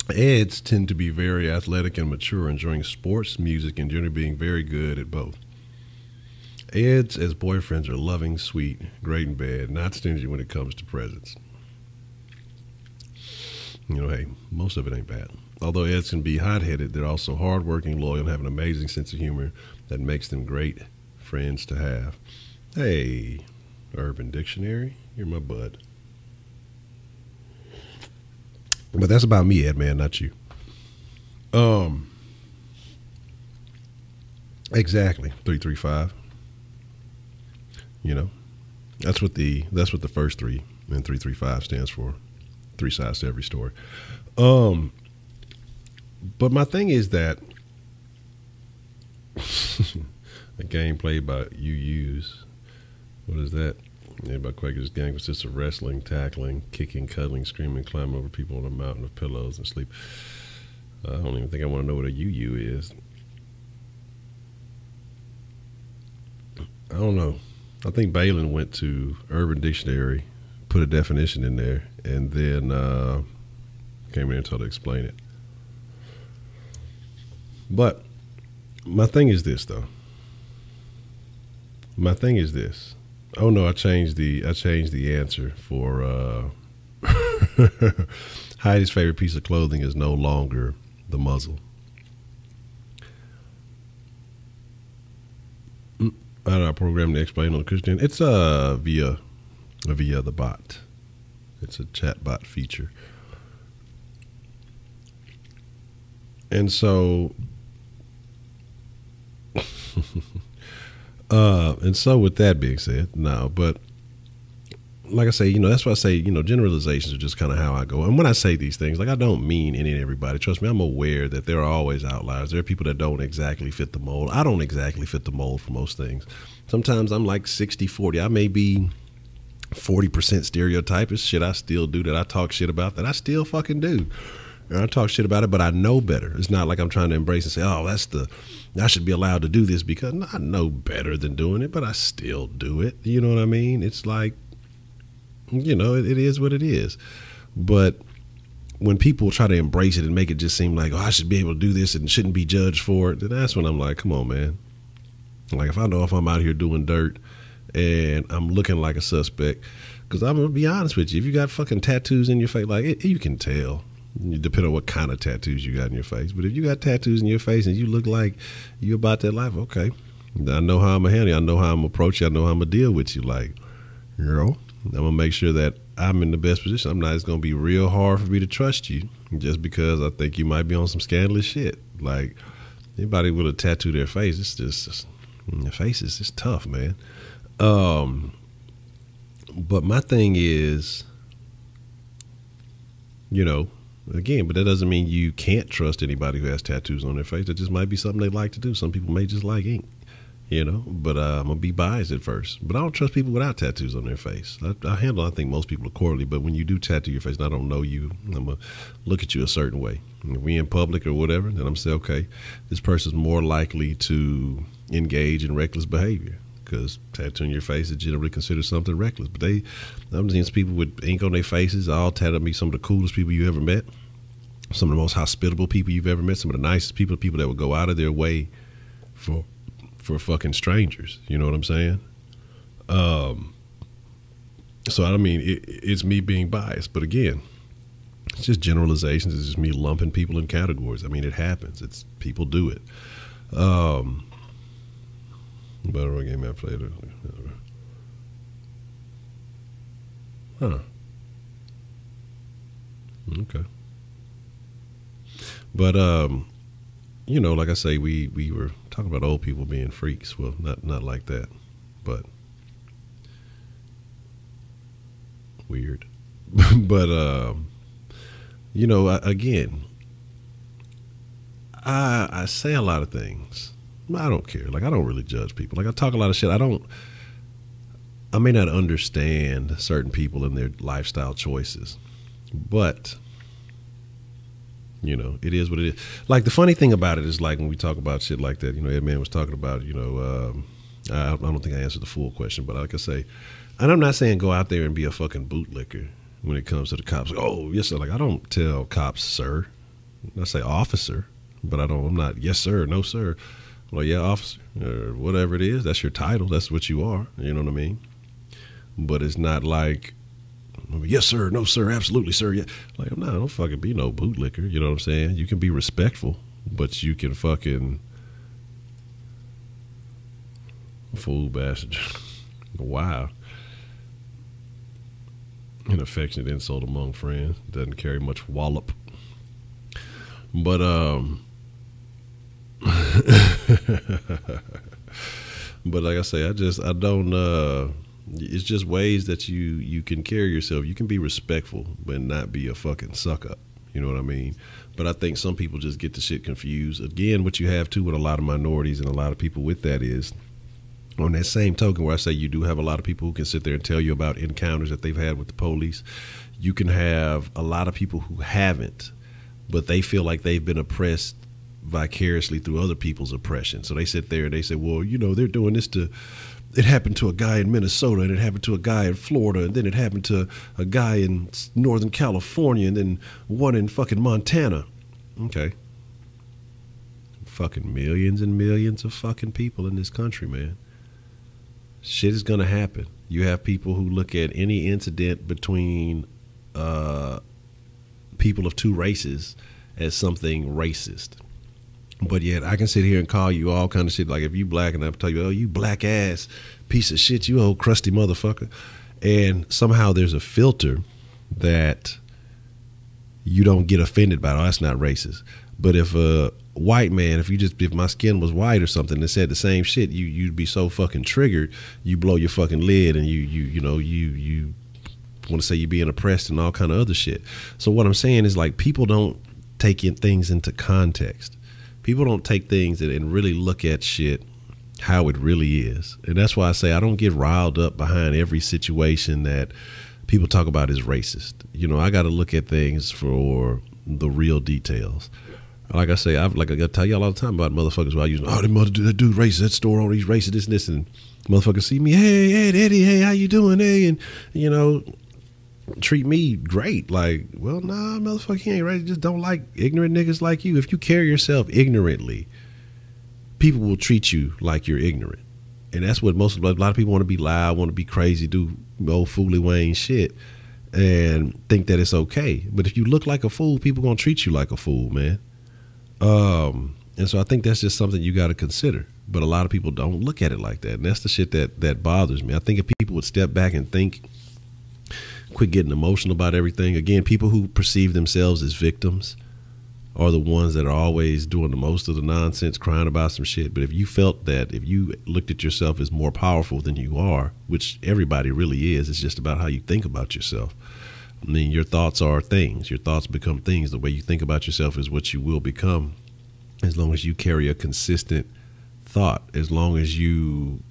Eds tend to be very athletic and mature, enjoying sports, music, and generally being very good at both. Eds as boyfriends are loving, sweet, great in bed, not stingy when it comes to presents. You know, hey, most of it ain't bad. Although Eds can be hot-headed, they're also hardworking, loyal, and have an amazing sense of humor that makes them great friends to have. Hey, Urban Dictionary, you're my bud. But that's about me, Ed, man, not you. Exactly, 335. You know, that's what the first three and 335 stands for. 3 sides to every story. But my thing is that a game played by UUs. What is that? Everybody Quaker's gang consists of wrestling, tackling, kicking, cuddling, screaming, climbing over people on a mountain of pillows and sleep. I don't even think I want to know what a UU is. I don't know. I think Balin went to Urban Dictionary, put a definition in there, and then came in and tried to explain it. But my thing is this, though. My thing is this. Oh no, I changed the answer for Heidi's favorite piece of clothing is no longer the muzzle. I don't know, program to explain on Kush. It's via the bot. It's a chat bot feature. And so with that being said, no, but like I say, that's why I say, generalizations are just kind of how I go. And when I say these things, like, I don't mean any and everybody. Trust me, I'm aware that there are always outliers. There are people that don't exactly fit the mold. I don't exactly fit the mold for most things. Sometimes I'm like 60-40. I may be 40% stereotypist. Shit I still do that I talk shit about that I still fucking do. And I talk shit about it, but I know better. It's not like I'm trying to embrace and say, oh, I should be allowed to do this because I know better than doing it, but I still do it. You know what I mean? It's like, it is what it is. But when people try to embrace it and make it just seem like, oh, I should be able to do this and shouldn't be judged for it, then that's when I'm like, come on, man. Like, if I know if I'm out here doing dirt and I'm looking like a suspect, because I'm going to be honest with you, if you got fucking tattoos in your face, like, you can tell. Depending on what kind of tattoos you got in your face. But if you got tattoos in your face and you look like you about that life, okay. I know how I'm going to handle you. I know how I'm going to approach you. I know how I'm going to deal with you. Like, I'm going to make sure that I'm in the best position. It's going to be real hard for me to trust you just because I think you might be on some scandalous shit. Like, anybody with a tattoo their face, it's just, their face is just tough, man. But my thing is, again, but that doesn't mean you can't trust anybody who has tattoos on their face. That just might be something they like to do. Some people may just like ink, but I'm going to be biased at first. But I don't trust people without tattoos on their face. I think most people accordingly, but when you do tattoo your face and I don't know you, I'm going to look at you a certain way. If we in public or whatever, then I'm going to say, okay, this person's more likely to engage in reckless behavior. Because tattooing your face is generally considered something reckless. But I'm seeing people with ink on their faces, all tattooed me some of the coolest people you ever met, some of the most hospitable people you've ever met, some of the nicest people that would go out of their way for fucking strangers. You know what I'm saying? So I mean, it's me being biased, but again, it's just generalizations. It's just me lumping people in categories. I mean, it happens. People do it. Battle game I played. Huh. Okay. But like I say, we were talking about old people being freaks. Well, not like that, but weird. But again, I say a lot of things. I don't care. Like, I don't really judge people. Like, I talk a lot of shit. I may not understand certain people and their lifestyle choices, but it is what it is. Like, the funny thing about it is, like, when we talk about shit like that, Ed Man was talking about, I don't think I answered the full question, but like I say, and I'm not saying go out there and be a fucking bootlicker when it comes to the cops. Like, oh, yes, sir. Like, I don't tell cops, sir. I say officer, but I'm not, yes, sir, no, sir. Well, yeah, officer, or whatever it is, that's your title. That's what you are. You know what I mean? But it's not like, yes, sir, no, sir, absolutely, sir. Yeah. Like, I don't fucking be no bootlicker. You know what I'm saying? You can be respectful, but you can fucking fool bastard. Wow. An affectionate insult among friends. Doesn't carry much wallop. But, but like I say, I don't, it's just ways that you can carry yourself. You can be respectful, but not be a fucking suck up. You know what I mean? But I think some people just get the shit confused. Again, what you have too with a lot of minorities and a lot of people with that is On that same token, where I say you do have a lot of people who can sit there and tell you about encounters that they've had with the police, you can have a lot of people who haven't, but they feel like they've been oppressed vicariously through other people's oppression. So they sit there and they say, well, you know, they're doing this to, it happened to a guy in Minnesota, and it happened to a guy in Florida, and then it happened to a guy in Northern California, and then one in fucking Montana. Okay. Fucking millions and millions of fucking people in this country, man. Shit is gonna happen. You have people who look at any incident between people of two races as something racist. But yet I can sit here and call you all kind of shit. Like if you black and I tell you, oh, you black ass piece of shit, you old crusty motherfucker. And somehow there's a filter that you don't get offended by. Oh, that's not racist. But if a white man, if my skin was white or something that said the same shit, you'd be so fucking triggered, you blow your fucking lid, and you want to say you're being oppressed and all kind of other shit. So what I'm saying is, like, people don't take things into context. People don't take things and really look at shit how it really is. And that's why I say I don't get riled up behind every situation that people talk about as racist. You know, I got to look at things for the real details. Like I say, I tell y'all all the time about motherfuckers who I use. Oh, that dude racist. That store on, he's racist. This and this, and motherfuckers see me. Hey, Eddie. Hey, how you doing? Hey, and you know, treat me great. Like, well, nah, motherfucker, he ain't right. Just don't like ignorant niggas like you. If you carry yourself ignorantly, people will treat you like you're ignorant, and that's what a lot of people want to be loud, want to be crazy, do old fooly Wayne shit, and think that it's okay. But if you look like a fool, people gonna treat you like a fool, man. And so I think that's just something you got to consider. But a lot of people don't look at it like that. And that's the shit that bothers me. I think if people would step back and think, quit getting emotional about everything. Again, people who perceive themselves as victims are the ones that are always doing the most of the nonsense, crying about some shit. But if you felt that, if you looked at yourself as more powerful than you are, which everybody really is, it's just about how you think about yourself. I mean, your thoughts are things. Your thoughts become things. The way you think about yourself is what you will become, as long as you carry a consistent thought, as long as you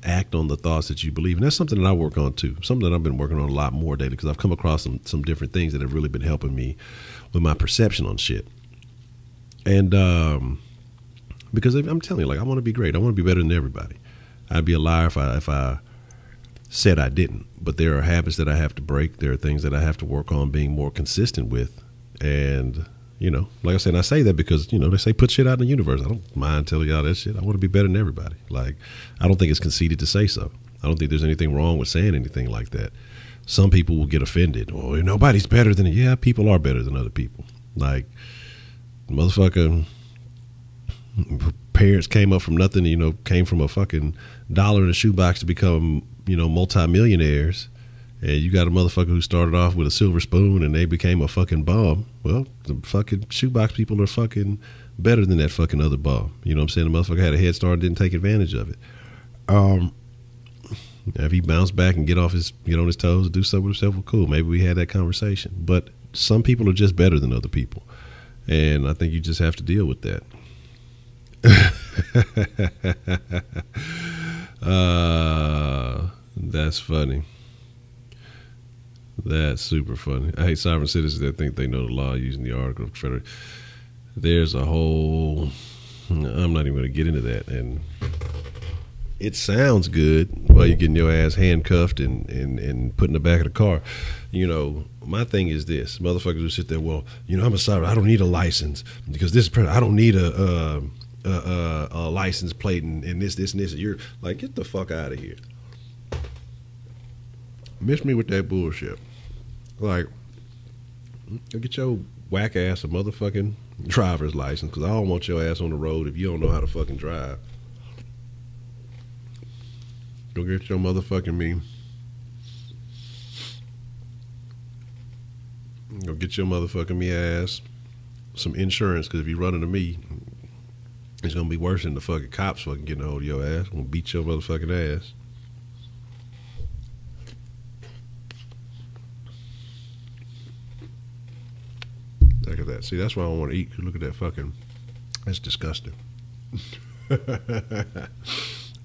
act on the thoughts that you believe. And that's something that I work on too, something that I've been working on a lot more lately, because I've come across some different things that have really been helping me with my perception on shit. And because I'm telling you, like, I want to be great. I want to be better than everybody. I'd be a liar if I said I didn't. But there are habits that I have to break. There are things that I have to work on being more consistent with. And, you know, like I said, and I say that because, you know, they say put shit out in the universe. I don't mind telling y'all that shit. I want to be better than everybody. Like, I don't think it's conceited to say so. I don't think there's anything wrong with saying anything like that. Some people will get offended. Oh, nobody's better than it. Yeah, people are better than other people. Like, motherfucker, parents came up from nothing, you know, came from a fucking dollar in a shoebox to become, you know, multimillionaires. And you got a motherfucker who started off with a silver spoon and they became a fucking bum. Well, the fucking shoebox people are fucking better than that fucking other bum. You know what I'm saying? The motherfucker had a head start and didn't take advantage of it. If he bounced back and get on his toes and do something with himself, well, cool. Maybe we had that conversation. But some people are just better than other people. And I think you just have to deal with that. That's funny. That's super funny. I hate sovereign citizens that think they know the law using the Article of Confederation. There's a whole, I'm not even going to get into that. And it sounds good while you're getting your ass handcuffed and put in the back of the car. You know, my thing is this. Motherfuckers who sit there, well, you know, I'm a sovereign. I don't need a license because this, I don't need a license plate and this, and this. You're like, get the fuck out of here. Miss me with that bullshit. Like, go get your whack ass a motherfucking driver's license, because I don't want your ass on the road if you don't know how to fucking drive. Go get your motherfucking me. Go get your motherfucking me ass some insurance, because if you run into me, it's gonna be worse than the fucking cops fucking getting a hold of your ass. I'm gonna beat your motherfucking ass. Look at that. See, that's why I don't want to eat. Look at that fucking, that's disgusting.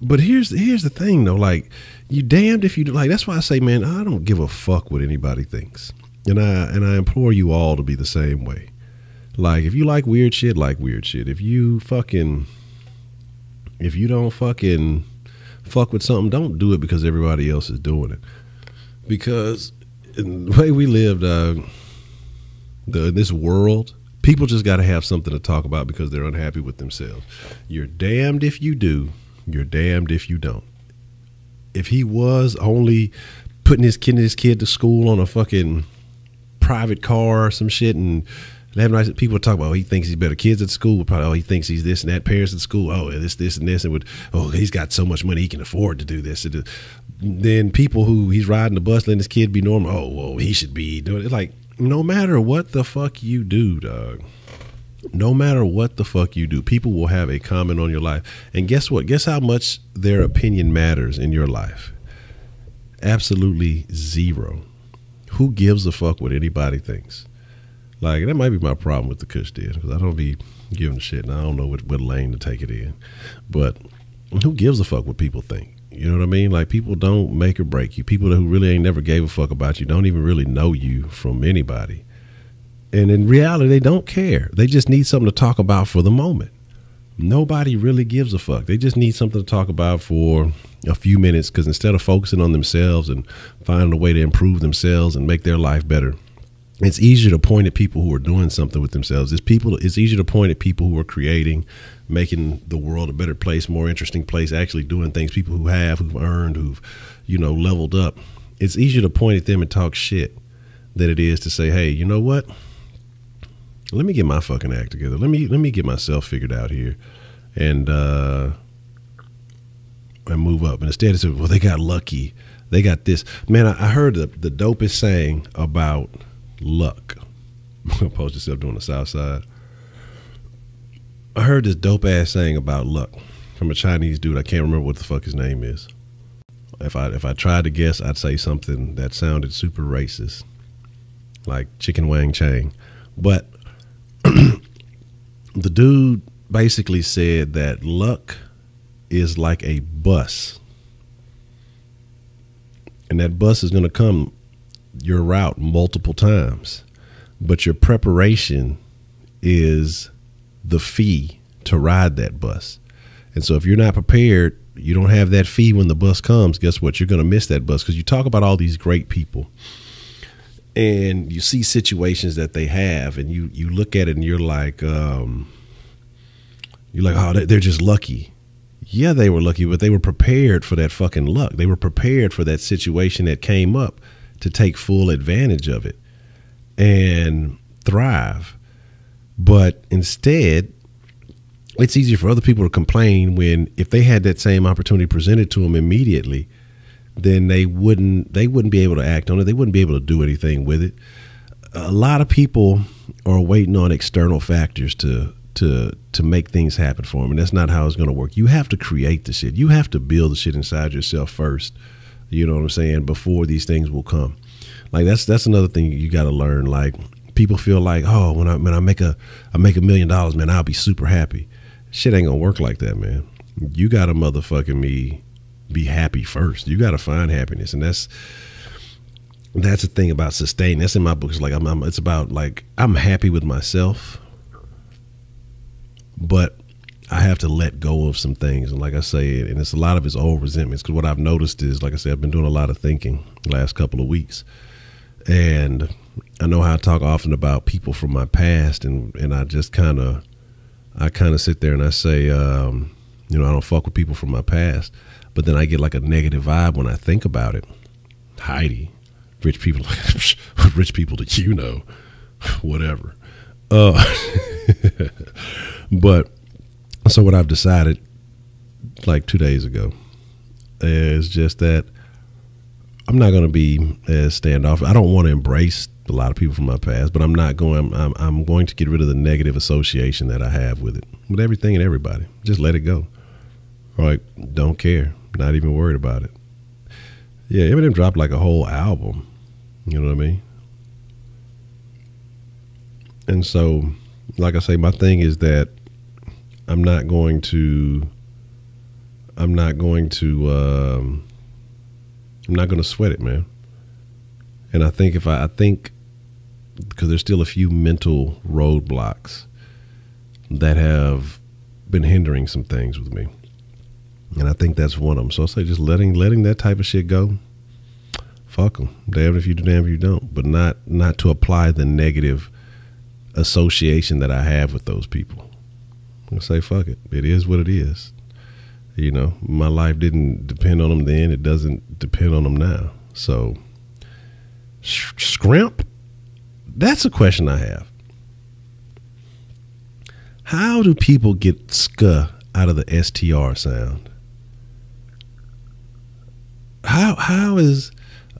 But here's the thing though, like, you damned if you do. Like, that's why I say, man, I don't give a fuck what anybody thinks, and I implore you all to be the same way. Like, if you like weird shit, like weird shit. If you don't fucking fuck with something, don't do it because everybody else is doing it. Because in the way we live, this world, people just got to have something to talk about because they're unhappy with themselves. You're damned if you do. You're damned if you don't. If he was only putting his kid to school on a fucking private car or some shit, and having people talk about, oh, he thinks he's better. Kids at school would probably, oh, he thinks he's this and that. Parents at school, oh, this and this, and would, oh, he's got so much money he can afford to do this. Then people who he's riding the bus, letting his kid be normal, oh, well, he should be doing it. Like, no matter what the fuck you do, dog. No matter what the fuck you do, people will have a comment on your life. And guess what? Guess how much their opinion matters in your life? Absolutely zero. Who gives a fuck what anybody thinks? Like, that might be my problem with the Kush deal, because I don't be giving a shit, and I don't know what lane to take it in. But who gives a fuck what people think? You know what I mean? Like, people don't make or break you. People who really ain't never gave a fuck about you don't even really know you from anybody. And in reality, they don't care. They just need something to talk about for the moment. Nobody really gives a fuck. They just need something to talk about for a few minutes, because instead of focusing on themselves and finding a way to improve themselves and make their life better, it's easier to point at people who are doing something with themselves. It's easier to point at people who are creating, making the world a better place, more interesting place, actually doing things, people who've earned, who've, leveled up. It's easier to point at them and talk shit than it is to say, hey, you know what? Let me get my fucking act together. Let me get myself figured out here and move up. And instead it's, well, they got lucky. They got this. Man, I heard the dopest saying about luck. Post yourself doing the South Side. I heard this dope ass saying about luck from a Chinese dude. I can't remember what the fuck his name is. If I tried to guess, I'd say something that sounded super racist, like Chicken Wang Chang. But the dude basically said that luck is like a bus, and that bus is going to come your route multiple times, but your preparation is the fee to ride that bus. And so if you're not prepared, you don't have that fee when the bus comes, guess what? You're going to miss that bus, because you talk about all these great people and you see situations that they have, and you look at it and you're like, oh, they're just lucky. Yeah, they were lucky, but they were prepared for that fucking luck. They were prepared for that situation that came up to take full advantage of it and thrive. But instead, it's easier for other people to complain when, if they had that same opportunity presented to them immediately, then they wouldn't be able to act on it. They wouldn't be able to do anything with it. A lot of people are waiting on external factors to make things happen for them, and that's not how it's going to work. You have to create the shit. You have to build the shit inside yourself first. You know what I'm saying? Before these things will come. Like, that's another thing you got to learn. Like, people feel like, oh, when I make $1 million, man, I'll be super happy. Shit ain't gonna work like that, man. You gotta motherfucking be happy first. You gotta find happiness, and that's the thing about sustaining. That's in my book. It's like it's about, like, I'm happy with myself, but I have to let go of some things. And like I say, and it's a lot of it's old resentments, because what I've noticed is, like I said, I've been doing a lot of thinking the last couple of weeks, and I know how I talk often about people from my past, and I just kind of sit there and I say, I don't fuck with people from my past, but then I get like a negative vibe when I think about it. Heidi, rich people, what rich people do you know? Whatever. But so what I've decided, like 2 days ago, is just that I'm not going to be as standoff. I don't want to embrace a lot of people from my past, but I'm going to get rid of the negative association that I have with it, with everything and everybody. Just let it go. Like, don't care. Not even worried about it. Yeah, Eminem dropped like a whole album. You know what I mean? And so, like I say, my thing is that I'm not going to I'm not going to sweat it, man. And I think because there's still a few mental roadblocks that have been hindering some things with me. And I think that's one of them. So I'll say just letting that type of shit go. Fuck them. Damn if you do, damn if you don't. But not to apply the negative association that I have with those people. I'll say fuck it. It is what it is. You know, my life didn't depend on them then. It doesn't depend on them now. So scrimp? That's a question I have. How do people get ska out of the STR sound? How is,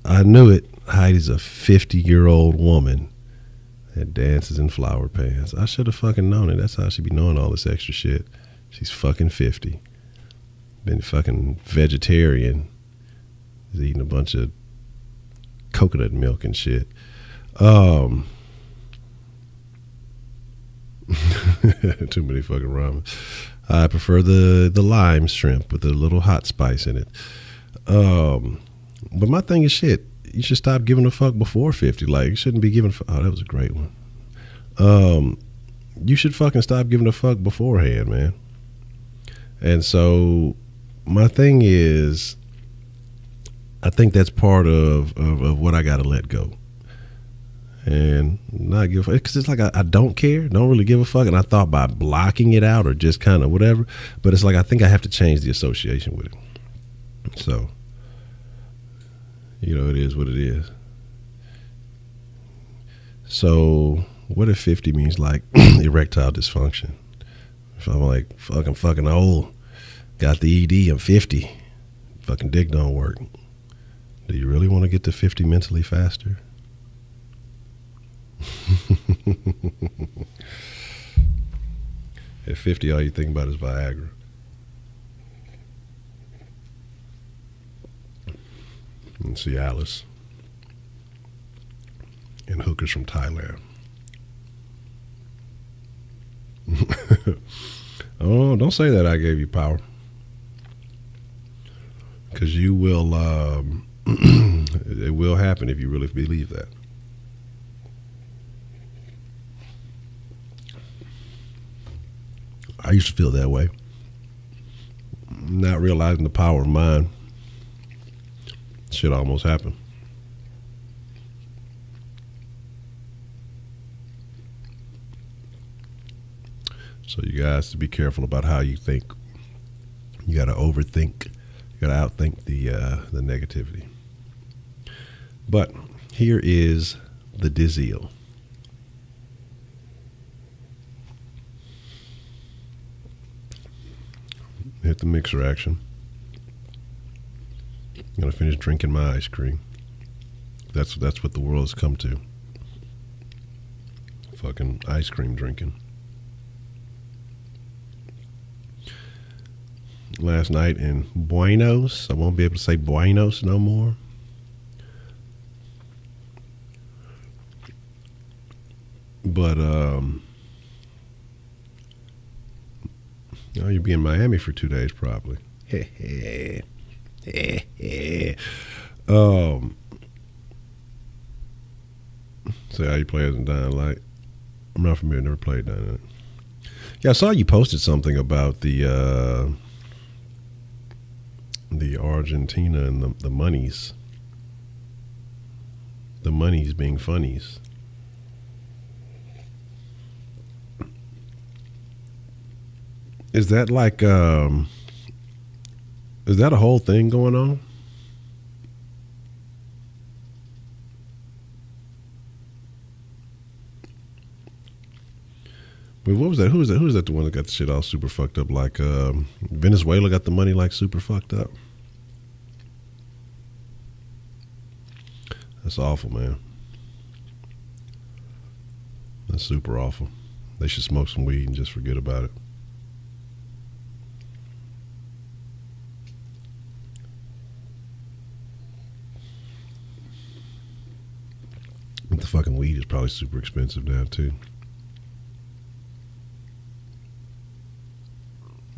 I knew it, Heidi's a 50-year-old woman that dances in flower pants. I should have fucking known it. That's how she be knowing all this extra shit. She's fucking 50. Been fucking vegetarian. Is eating a bunch of coconut milk and shit. Too many fucking ramen. I prefer the lime shrimp with a little hot spice in it. But my thing is shit. You should stop giving a fuck before 50. Like, you shouldn't be giving. Oh, that was a great one. You should fucking stop giving a fuck beforehand, man. And so my thing is, I think that's part of what I got to let go. And not give a fuck. Because it's like I don't care, don't really give a fuck. And I thought by blocking it out or just kind of whatever. But it's like I think I have to change the association with it. So, you know, it is what it is. So what if 50 means like erectile dysfunction? If I'm like, fuck, I'm fucking old, got the ED, I'm 50, fucking dick don't work. Do you really want to get to 50 mentally faster? At 50, all you think about is Viagra. And Cialis. And hookers from Thailand. Oh, don't say that I gave you power. Because you will, it will happen if you really believe that. I used to feel that way. Not realizing the power of mind. Shit almost happened. So you guys to be careful about how you think. You got to overthink. You got to outthink the negativity. But here is the Dizzle. Hit the mixer action. I'm gonna finish drinking my ice cream. That's what the world has come to. Fucking ice cream drinking. Last night in Buenos, I won't be able to say Buenos no more. But oh, you'll be in Miami for 2 days probably. Say how you play as in Dying Light. I'm not familiar, never played Dying Light. Yeah, I saw you posted something about the Argentina and the monies. The monies being funnies. Is that like is that a whole thing going on? Wait, what was that? Who was that? Who was that? The one that got the shit all super fucked up? Like Venezuela got the money like super fucked up. That's awful, man. That's super awful. They should smoke some weed and just forget about it. But the fucking weed is probably super expensive now too.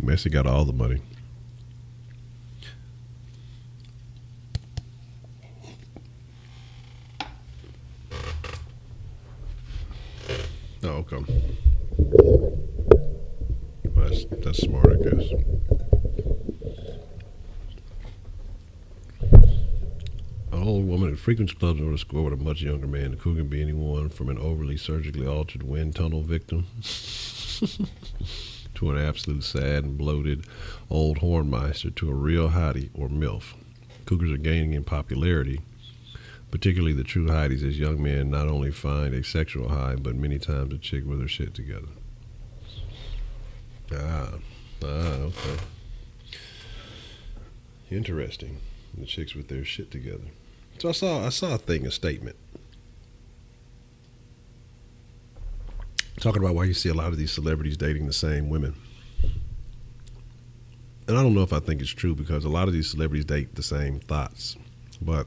Messi got all the money. Oh, okay. Well, that's smart, I guess. An old woman who frequents clubs or to score with a much younger man. The coup can be anyone from an overly surgically altered wind tunnel victim to an absolute sad and bloated old hornmeister to a real hottie or MILF. Cougars are gaining in popularity, particularly the true hotties, as young men not only find a sexual high, but many times a chick with her shit together. Okay. Interesting. The chicks with their shit together. So I saw a statement talking about why you see a lot of these celebrities dating the same women. And I don't know if I think it's true, because a lot of these celebrities date the same thoughts. But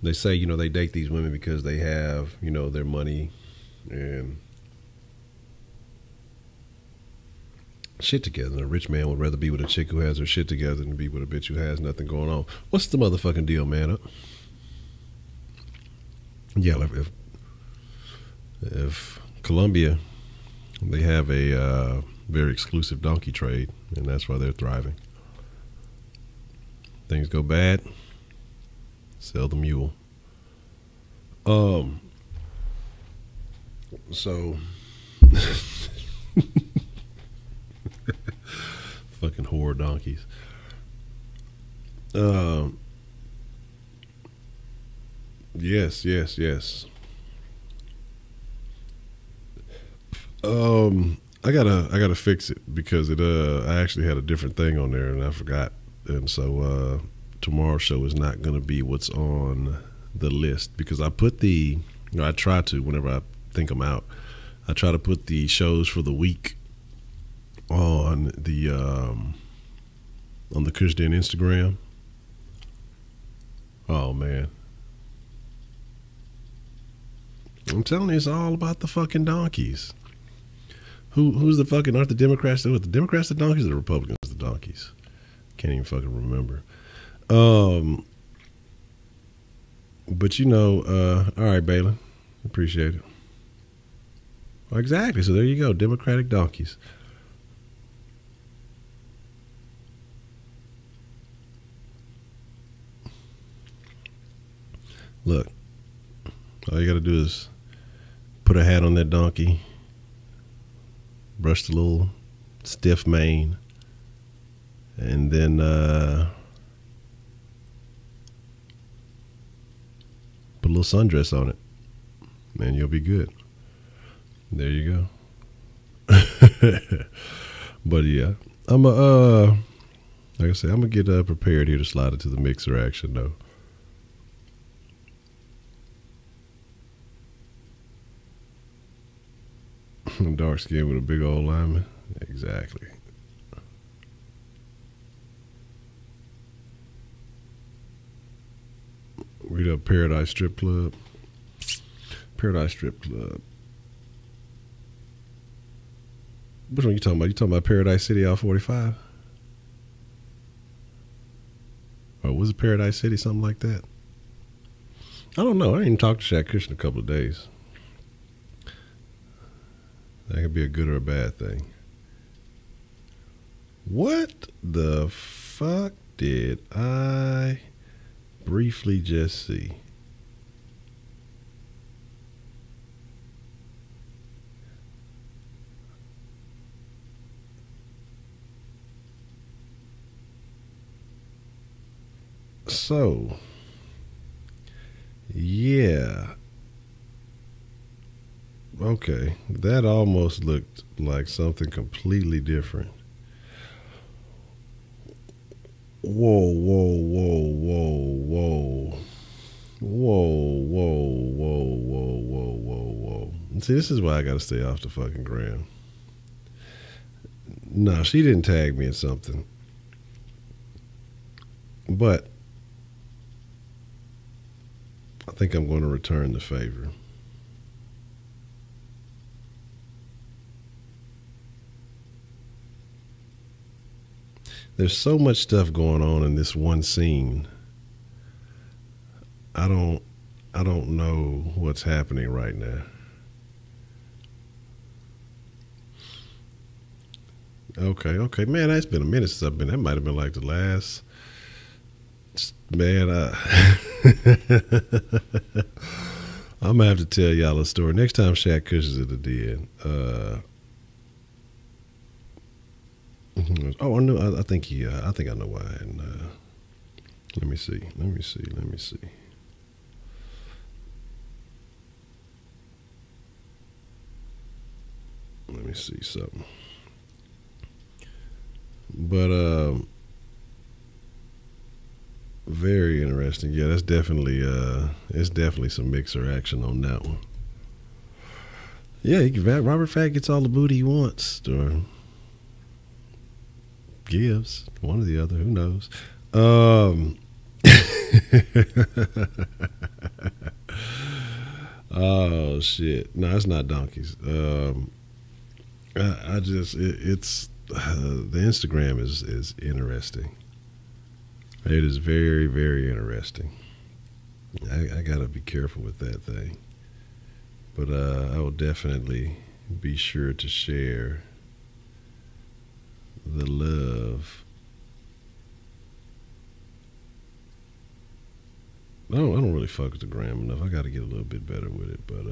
they say, you know, they date these women because they have, you know, their money and shit together. And a rich man would rather be with a chick who has her shit together than be with a bitch who has nothing going on. What's the motherfucking deal, man? Yeah, if Colombia, they have a very exclusive donkey trade, and that's why they're thriving. Things go bad, sell the mule. So fucking whore donkeys. Yes. I gotta fix it, because I actually had a different thing on there and I forgot, and so tomorrow's show is not gonna be what's on the list, because I put I try to, whenever I think I'm out, I try to put the shows for the week on the Kush Den Instagram. Oh man, I'm telling you, it's all about the fucking donkeys. Who's the fucking, aren't the Democrats the Democrats the donkeys or the Republicans the donkeys? Can't even fucking remember. But you know, all right, Balin, appreciate it. Exactly. So there you go, Democratic donkeys. Look, all you got to do is put a hat on that donkey, brush the little stiff mane, and then put a little sundress on it, and you'll be good. There you go. But yeah, like I said, I'm gonna get prepared here to slide into the mixer action though. Dark skin with a big old lineman. Exactly. Read up Paradise Strip Club. Paradise Strip Club. Which one you talking about? You talking about Paradise City out 45? Or was it Paradise City, something like that? I don't know. I didn't even talk to Shaq Kush in a couple of days. That could be a good or a bad thing. What the fuck did I briefly just see? So, yeah. Okay, that almost looked like something completely different. Whoa. See, this is why I gotta stay off the fucking gram. No, she didn't tag me in something. But I think I'm going to return the favor. There's so much stuff going on in this one scene. I don't know what's happening right now. Okay, man, that's been a minute since I've been. That might have been like the last. Man, I'm gonna have to tell y'all a story next time Shaq Kush is at the den. Oh, I know. I think he. I think I know why. And let me see. Let me see. Let me see something. But very interesting. Yeah, that's definitely it's definitely some mixer action on that one. Yeah, Robert Fat gets all the booty he wants, or gives, one or the other. Who knows? Oh shit! No, it's not donkeys. I just it's the Instagram is interesting. It is very, very interesting. I gotta be careful with that thing, but I will definitely be sure to share the love. I don't really fuck with the gram enough. I got to get a little bit better with it, but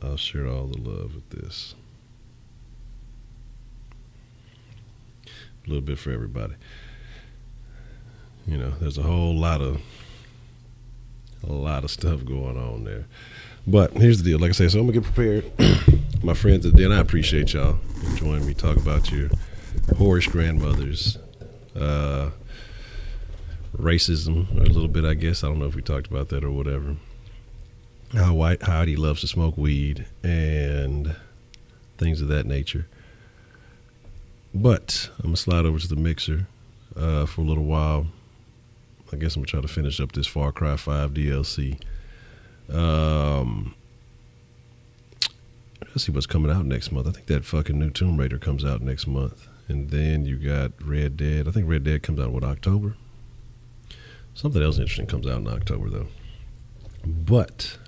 I'll share all the love with this. A little bit for everybody. You know, there's a whole lot of stuff going on there. But here's the deal. Like I say, so I'm gonna get prepared. My friends at the den, I appreciate y'all joining me talk about your whorish grandmothers, racism, a little bit, I guess. I don't know if we talked about that or whatever. How Heidi loves to smoke weed and things of that nature. But I'm gonna slide over to the mixer for a little while. I guess I'm gonna try to finish up this Far Cry 5 DLC. Let's see what's coming out next month. I think that fucking new Tomb Raider comes out next month. And then you got Red Dead. I think Red Dead comes out, what, October? Something else interesting comes out in October, though. But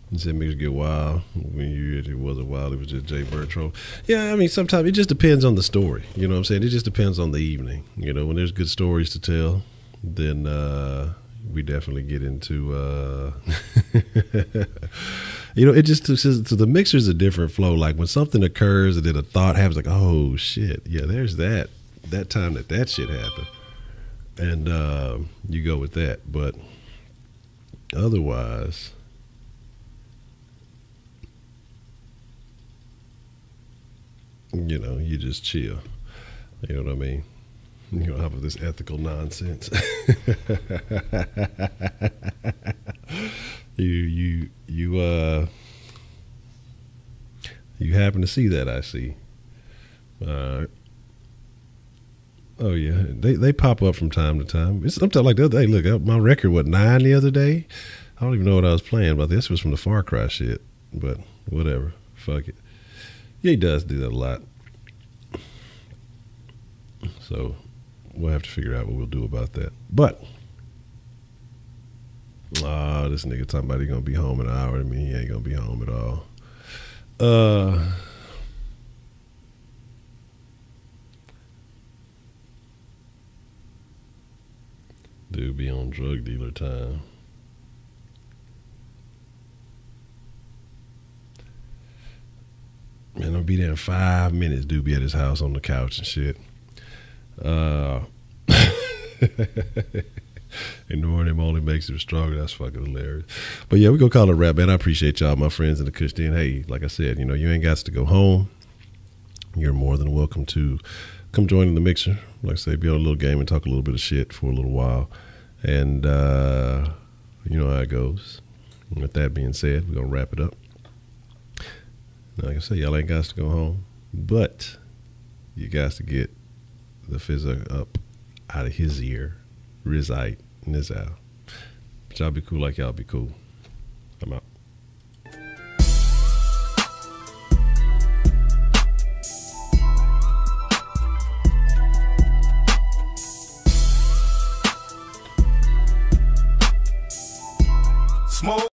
you said mix get wild. When it wasn't wild, it was just Jay Bertro. Yeah, I mean, sometimes it just depends on the story. You know what I'm saying? It just depends on the evening. You know, when there's good stories to tell, then we definitely get into you know, it just to the mixer's a different flow. Like when something occurs and then a thought happens, like, oh shit, yeah, there's that time that shit happened, and you go with that. But otherwise, you know, you just chill. You know what I mean? You don't have this ethical nonsense. You happen to see that, I see. Oh yeah, they pop up from time to time. It's sometimes like the other day. Look, my record, what, 9 the other day? I don't even know what I was playing, but this was from the Far Cry shit. But whatever, fuck it. Yeah, he does do that a lot. So we'll have to figure out what we'll do about that. But this nigga talking about he gonna be home in an hour. I mean, he ain't gonna be home at all. Dude be on drug dealer time. Man, I'll be there in 5 minutes. Dude be at his house on the couch and shit. Ignoring him only makes him stronger. That's fucking hilarious. But yeah, we gonna call it a wrap, man. I appreciate y'all, my friends in the Kush den. Hey, like I said, you know, you ain't got to go home. You're more than welcome to come join in the mixer. Like I say, be on a little game and talk a little bit of shit for a little while. And you know how it goes. And with that being said, we're gonna wrap it up. Like I said, y'all ain't got to go home, but you got to get the fizzer up out of his ear, Rizite, and his out. But y'all be cool like y'all be cool. I'm out. more.